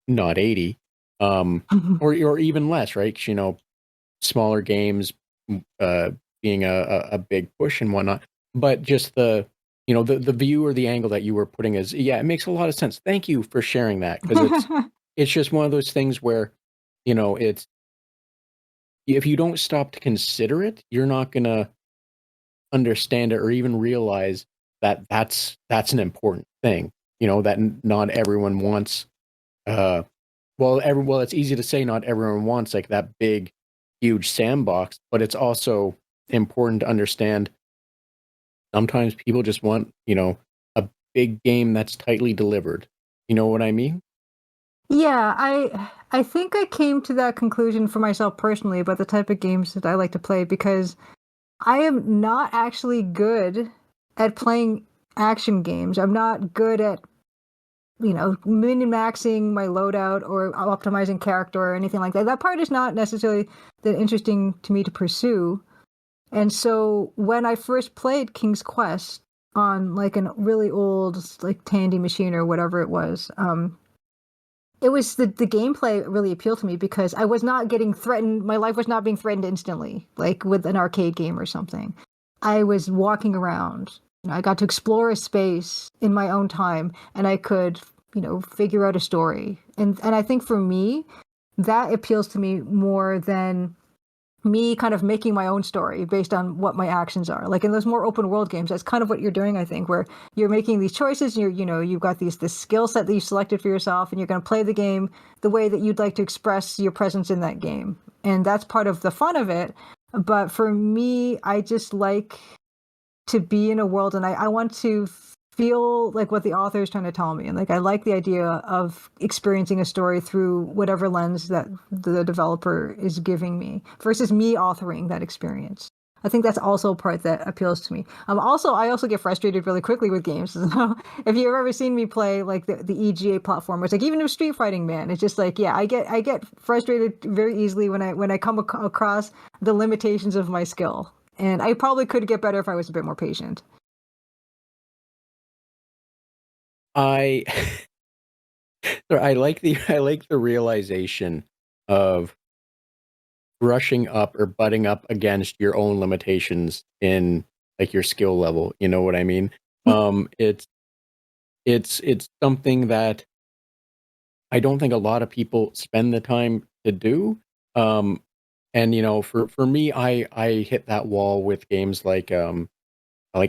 not 80, or even less, right? 'Cause, smaller games being a big push and whatnot. But just the view or the angle that you were putting is, yeah, it makes a lot of sense. Thank you for sharing that, because it's just one of those things where it's, if you don't stop to consider it, you're not gonna understand it or even realize that that's an important thing. That not everyone wants. Well, it's easy to say not everyone wants like that big, huge sandbox, but it's also important to understand sometimes people just want, a big game that's tightly delivered. You know what I mean? Yeah, I think I came to that conclusion for myself personally about the type of games that I like to play, because I am not actually good at playing action games. I'm not good at min-maxing my loadout or optimizing character or anything like that. That part is not necessarily that interesting to me to pursue. And so when I first played King's Quest on like a really old like Tandy machine or whatever it was, it was the gameplay really appealed to me because I was not getting threatened. My life was not being threatened instantly, like with an arcade game or something. I was walking around. I got to explore a space in my own time, and I could, figure out a story. And I think for me, that appeals to me more than me kind of making my own story based on what my actions are. Like in those more open world games, that's kind of what you're doing, I think, where you're making these choices, and you've got this skill set that you selected for yourself, and you're going to play the game the way that you'd like to express your presence in that game. And that's part of the fun of it. But for me, I just like to be in a world, and I want to feel like what the author is trying to tell me. And like I like the idea of experiencing a story through whatever lens that the developer is giving me versus me authoring that experience. I think that's also a part that appeals to me. I also get frustrated really quickly with games. So if you've ever seen me play like the EGA platform, it's like even with Street Fighting Man, it's just like, yeah, I get frustrated very easily when I come across the limitations of my skill. And I probably could get better if I was a bit more patient. I I like the I like the realization of brushing up or butting up against your own limitations in like your skill level. You know what I mean? It's something that I don't think a lot of people spend the time to do. Um, and for me, I hit that wall with games like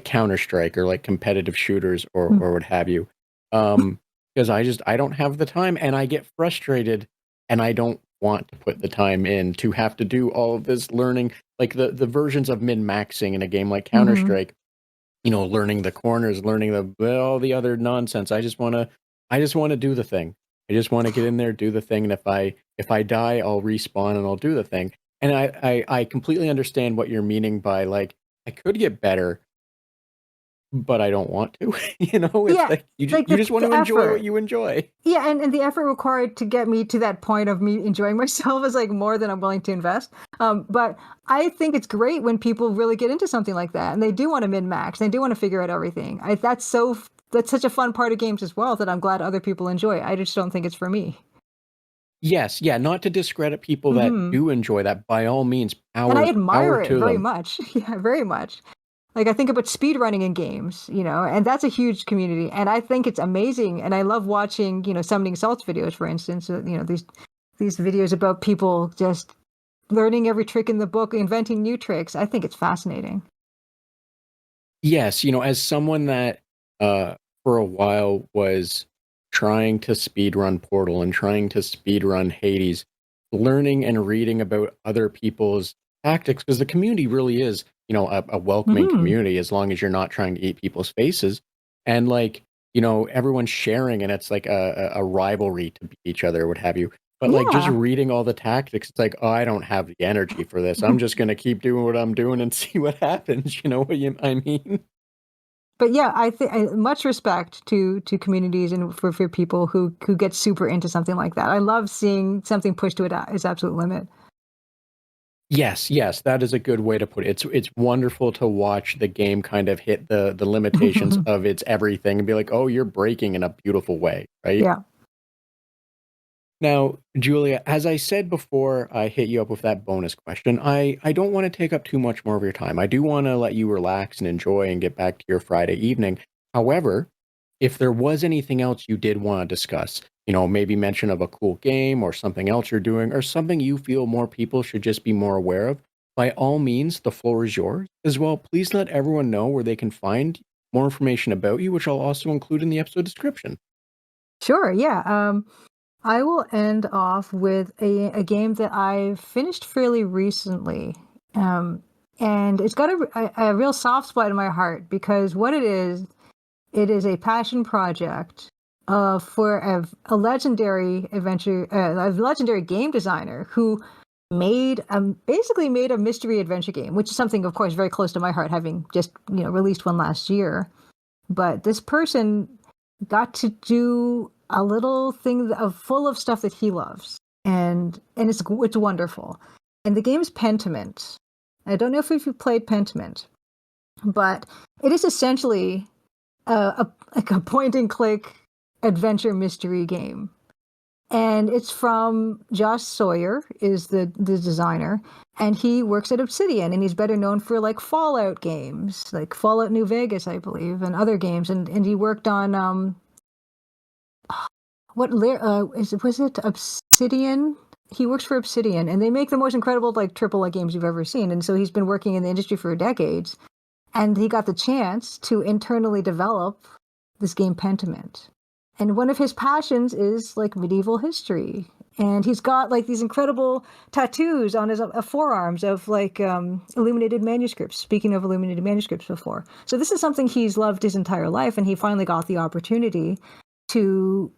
Counter-Strike or like competitive shooters or what have you. Because I don't have the time and I get frustrated and I don't want to put the time in to have to do all of this learning, like the versions of min-maxing in a game like Mhm. Counter-Strike, learning the corners, learning all the other nonsense. I just want to do the thing. I just want to get in there, do the thing, and if I die, I'll respawn and I'll do the thing. And I completely understand what you're meaning by like I could get better, but I don't want to. It's Yeah, like you just like you just want the to enjoy what effort. you enjoy. Yeah, and the effort required to get me to that point of me enjoying myself is like more than I'm willing to invest. But I think it's great when people really get into something like that and they do want to min max, they do want to figure out everything. That's such a fun part of games as well that I'm glad other people enjoy. I just don't think it's for me. Yes, yeah, not to discredit people that Hmm. do enjoy that. By all means, And I power admire it to very them. much. Yeah, very much. Like I think about speed running in games, and that's a huge community. And I think it's amazing. And I love watching, summoning salts videos, for instance. These videos about people just learning every trick in the book, inventing new tricks. I think it's fascinating. Yes, as someone that uh for a while was trying to speedrun Portal and trying to speedrun Hades, learning and reading about other people's tactics, because the community really is, a welcoming Hmm. community as long as you're not trying to eat people's faces. And like, everyone's sharing and it's like a rivalry to beat each other, what have you. But like just Yeah. reading all the tactics, it's like, oh, I don't have the energy for this. I'm just gonna keep doing what I'm doing and see what happens. You know what I mean? But yeah, I think much respect to communities and for people who get super into something like that. I love seeing something pushed to its absolute limit. Yes, yes, that is a good way to put it. It's wonderful to watch the game kind of hit the limitations of its everything and be like, "Oh, you're breaking in a beautiful way," right? Yeah. Now, Julia, as I said before, I hit you up with that bonus question. I don't want to take up too much more of your time. I do want to let you relax and enjoy and get back to your Friday evening. However, if there was anything else you did want to discuss, maybe mention of a cool game or something else you're doing or something you feel more people should just be more aware of, by all means, the floor is yours. As well, please let everyone know where they can find more information about you, which I'll also include in the episode description. Sure. Yeah. I will end off with a game that I finished fairly recently. Um, and it's got a real soft spot in my heart because what it is a passion project for a legendary game designer who basically made a mystery adventure game, which is something, of course, very close to my heart, having just released one last year. But this person got to do a little thing full of stuff that he loves, and it's wonderful. And the game's Pentiment. I don't know if you've played Pentiment, but it is essentially like a point and click adventure mystery game. And it's from Josh Sawyer is the designer, and he works at Obsidian, and he's better known for like Fallout games, like Fallout New Vegas, I believe, and other games. And he worked on was it Obsidian? He works for Obsidian, and they make the most incredible like triple A games you've ever seen. And so he's been working in the industry for decades, and he got the chance to internally develop this game Pentiment. And one of his passions is like medieval history. And he's got like these incredible tattoos on his forearms of like illuminated manuscripts. Speaking of illuminated manuscripts before. So this is something he's loved his entire life. And he finally got the opportunity to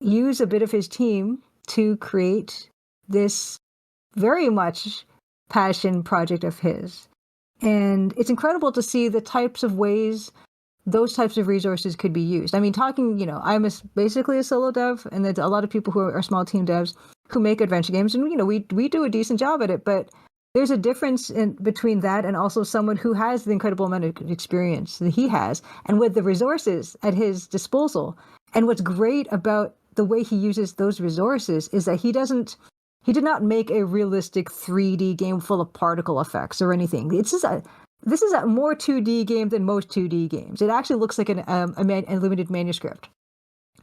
use a bit of his team to create this very much passion project of his. And it's incredible to see the types of ways those types of resources could be used. I mean, I'm basically a solo dev, and there's a lot of people who are small team devs who make adventure games, and we do a decent job at it. But there's a difference between that and also someone who has the incredible amount of experience that he has, and with the resources at his disposal. And what's great about the way he uses those resources is that He did not make a realistic 3D game full of particle effects or anything. This is a more 2D game than most 2D games. It actually looks like a limited manuscript.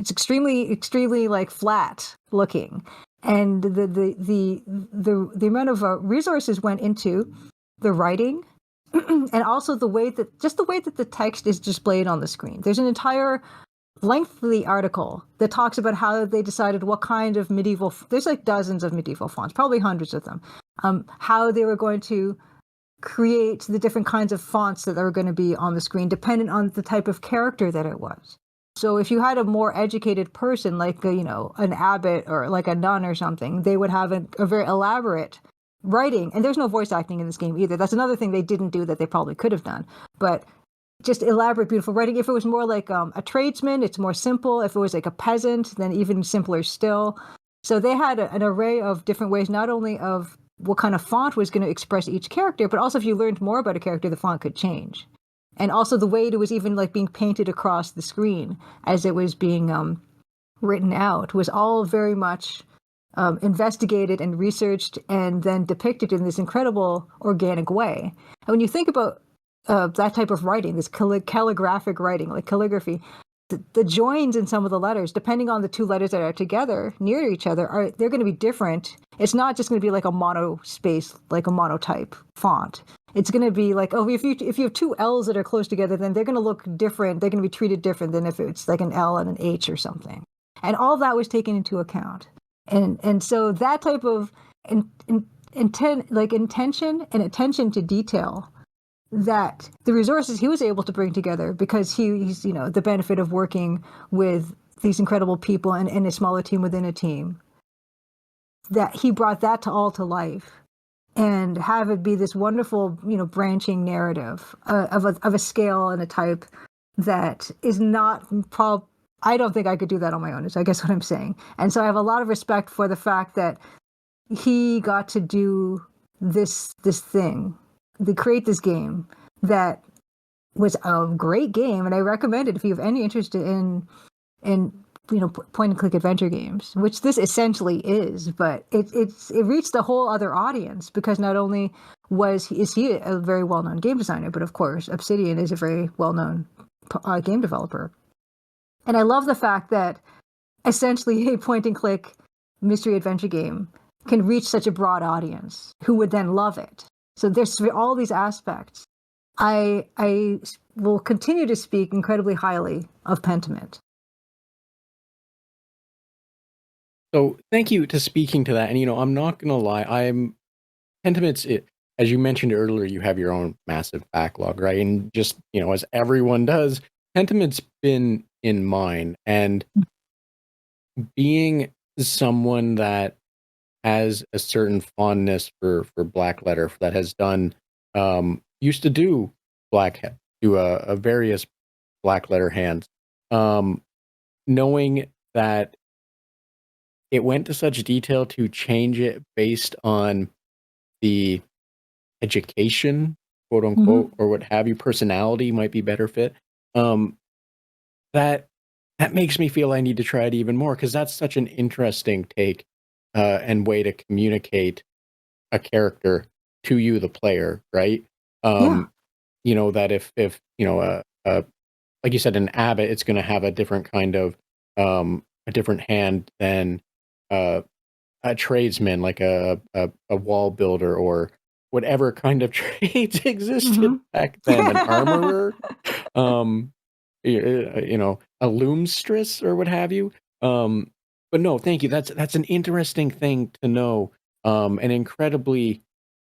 It's extremely like flat looking, and the amount of resources went into the writing, and also the way that the text is displayed on the screen. There's an entire lengthy article that talks about how they decided what kind of medieval. There's like dozens of medieval fonts, probably hundreds of them. How they were going to create the different kinds of fonts that are going to be on the screen, dependent on the type of character that it was. So if you had a more educated person, like an abbot or like a nun or something, they would have a very elaborate writing. And there's no voice acting in this game either. That's another thing they didn't do that they probably could have done. But just elaborate, beautiful writing. If it was more like a tradesman, it's more simple. If it was like a peasant, then even simpler still. So they had an array of different ways, not only of what kind of font was going to express each character, but also if you learned more about a character, the font could change. And also the way it was even like being painted across the screen as it was being written out was all very much investigated and researched and then depicted in this incredible organic way. And when you think about that type of writing, this calligraphic writing, like calligraphy, the joins in some of the letters, depending on the two letters that are together near each other, they're going to be different. It's not just going to be like a monospace, like a monotype font. It's going to be like, if you have two L's that are close together, then they're going to look different. They're going to be treated different than if it's like an L and an H or something. And all that was taken into account. And so that type of intention and attention to detail, that the resources he was able to bring together, because he's the benefit of working with these incredible people and a smaller team within a team, that he brought that all to life and have it be this wonderful branching narrative of a scale and a type that is not I don't think I could do that on my own, is I guess what I'm saying. And so I have a lot of respect for the fact that he got to do this thing, to create this game that was a great game, and I recommend it if you have any interest in point and click adventure games, which this essentially is. But it reached a whole other audience, because not only is he a very well known game designer, but of course Obsidian is a very well known game developer. And I love the fact that essentially a point and click mystery adventure game can reach such a broad audience who would then love it. So there's all these aspects. I will continue to speak incredibly highly of Pentiment. So thank you to speaking to that. And I'm not gonna lie, Pentiment's as you mentioned earlier, you have your own massive backlog, right? And just as everyone does, Pentiment's been in mine, and being someone that has a certain fondness for Blackletter, that has done used to do various Blackletter hands, knowing that it went to such detail to change it based on the education, quote unquote, or what have you, personality might be better fit. That makes me feel I need to try it even more, because that's such an interesting take and way to communicate a character to you, the player, right? Yeah. That if like you said, an abbot, it's going to have a different kind of a different hand than a tradesman, like a wall builder or whatever kind of trades existed back then, an armorer, a loomstress or what have you. But no, thank you. That's an interesting thing to know, an incredibly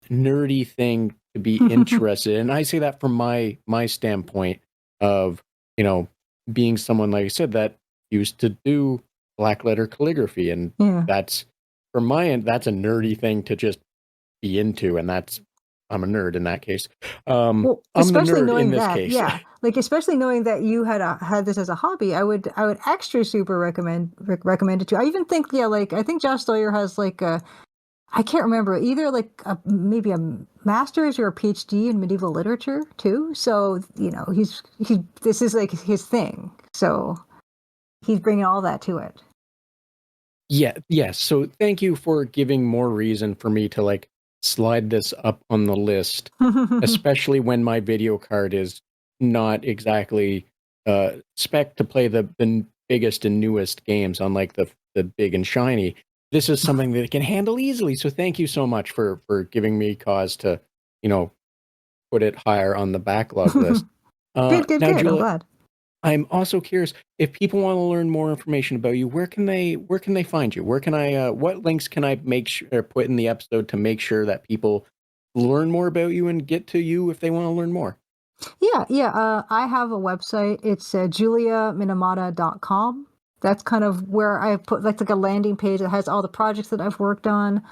nerdy thing to be interested in. And I say that from my standpoint of being someone, like I said, that used to do Blackletter calligraphy, and that's, from my end, that's a nerdy thing to just be into, and I'm a nerd in that case. Well, I'm the especially nerd knowing in this that, case. yeah, like especially knowing that you had this as a hobby, I would extra super recommend it to you. I even think, I think Josh Sawyer has like I can't remember, either like maybe a master's or a PhD in medieval literature too. So this is like his thing. So he's bringing all that to it. Yes. So thank you for giving more reason for me to like slide this up on the list, especially when my video card is not exactly spec to play the biggest and newest games on like the big and shiny. This is something that it can handle easily. So thank you so much for giving me cause to, you know, put it higher on the backlog list. Good. Now, I'm Julia, glad. I'm also curious if people want to learn more information about you. Where can they find you? Where can I what links can I make sure or put in the episode to make sure that people learn more about you and get to you if they want to learn more? Yeah. I have a website. It's juliaminamata.com. That's kind of where I put like a landing page that has all the projects that I've worked on.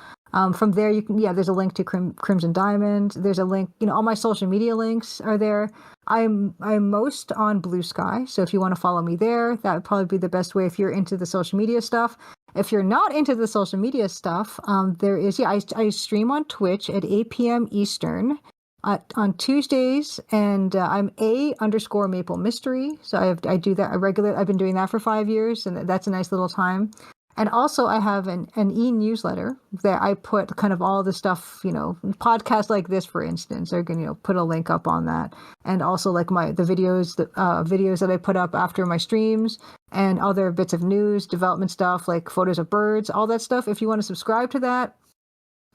From there, you can there's a link to Crimson Diamond. There's a link. All my social media links are there. I'm most on Blue Sky, so if you want to follow me there, that would probably be the best way if you're into the social media stuff. If you're not into the social media stuff, there is I stream on Twitch at 8 p.m. Eastern on Tuesdays, and I'm _Maple Mystery. So I do that regular. I've been doing that for 5 years, and that's a nice little time. And also, I have an e-newsletter that I put kind of all the stuff, podcasts like this, for instance, are going to put a link up on that, and also like the videos that I put up after my streams, and other bits of news, development stuff like photos of birds, all that stuff. If you want to subscribe to that,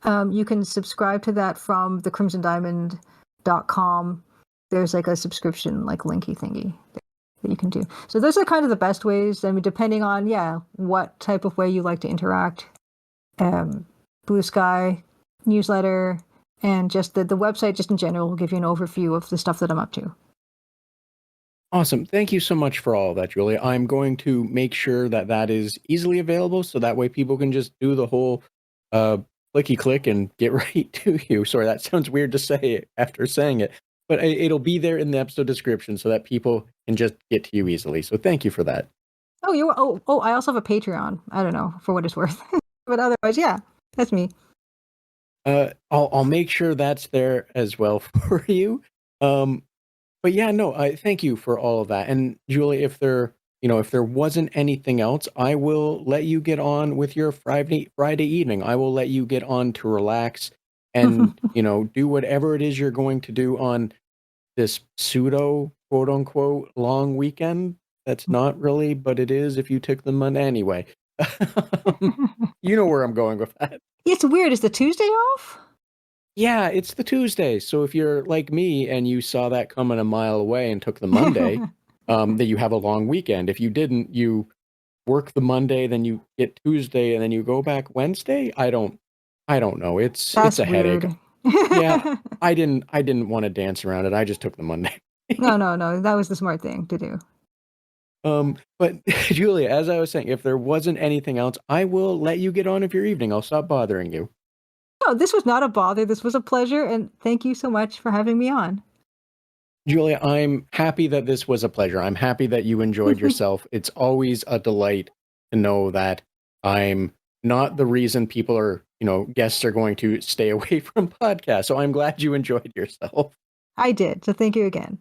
you can subscribe to that from the crimsondiamond.com. There's like a subscription like linky thingy that you can do. So those are kind of the best ways. I mean, depending on what type of way you like to interact. Blue Sky, newsletter, and just the website just in general will give you an overview of the stuff that I'm up to. Awesome. Thank you so much for all of that, Julia. I'm going to make sure that that is easily available so that way people can just do the whole clicky click and get right to you. Sorry, that sounds weird to say after saying it, but it'll be there in the episode description so that people can just get to you easily. So thank you for that. I also have a Patreon. I don't know for what it's worth, but otherwise, yeah, that's me. I'll make sure that's there as well for you. But yeah, no, I thank you for all of that. And Julie, if there wasn't anything else, I will let you get on with your Friday evening. I will let you get on to relax and, do whatever it is you're going to do on this pseudo quote unquote long weekend. That's not really, but it is if you took the money anyway. You know where I'm going with that. It's weird. Is the Tuesday off? Yeah, it's the Tuesday. So if you're like me and you saw that coming a mile away and took the Monday, that you have a long weekend. If you didn't, you work the Monday, then you get Tuesday, and then you go back Wednesday. I don't know. It's a headache. Weird. Yeah, I didn't want to dance around it. I just took the Monday. No. That was the smart thing to do. But Julia, as I was saying, if there wasn't anything else, I will let you get on with your evening. I'll stop bothering you. No, this was not a bother. This was a pleasure, and thank you so much for having me on. Julia, I'm happy that this was a pleasure. I'm happy that you enjoyed yourself. It's always a delight to know that I'm not the reason people are, guests are going to stay away from podcasts. So I'm glad you enjoyed yourself. I did. So thank you again.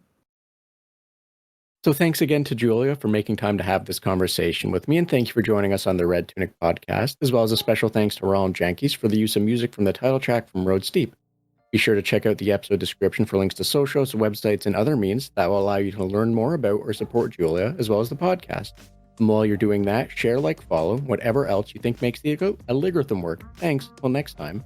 So thanks again to Julia for making time to have this conversation with me. And thank you for joining us on the Red Tunic podcast, as well as a special thanks to Roland Jankies for the use of music from the title track from Road Steep. Be sure to check out the episode description for links to socials, websites, and other means that will allow you to learn more about or support Julia, as well as the podcast. And while you're doing that, share, like, follow, whatever else you think makes the algorithm work. Thanks. Till next time.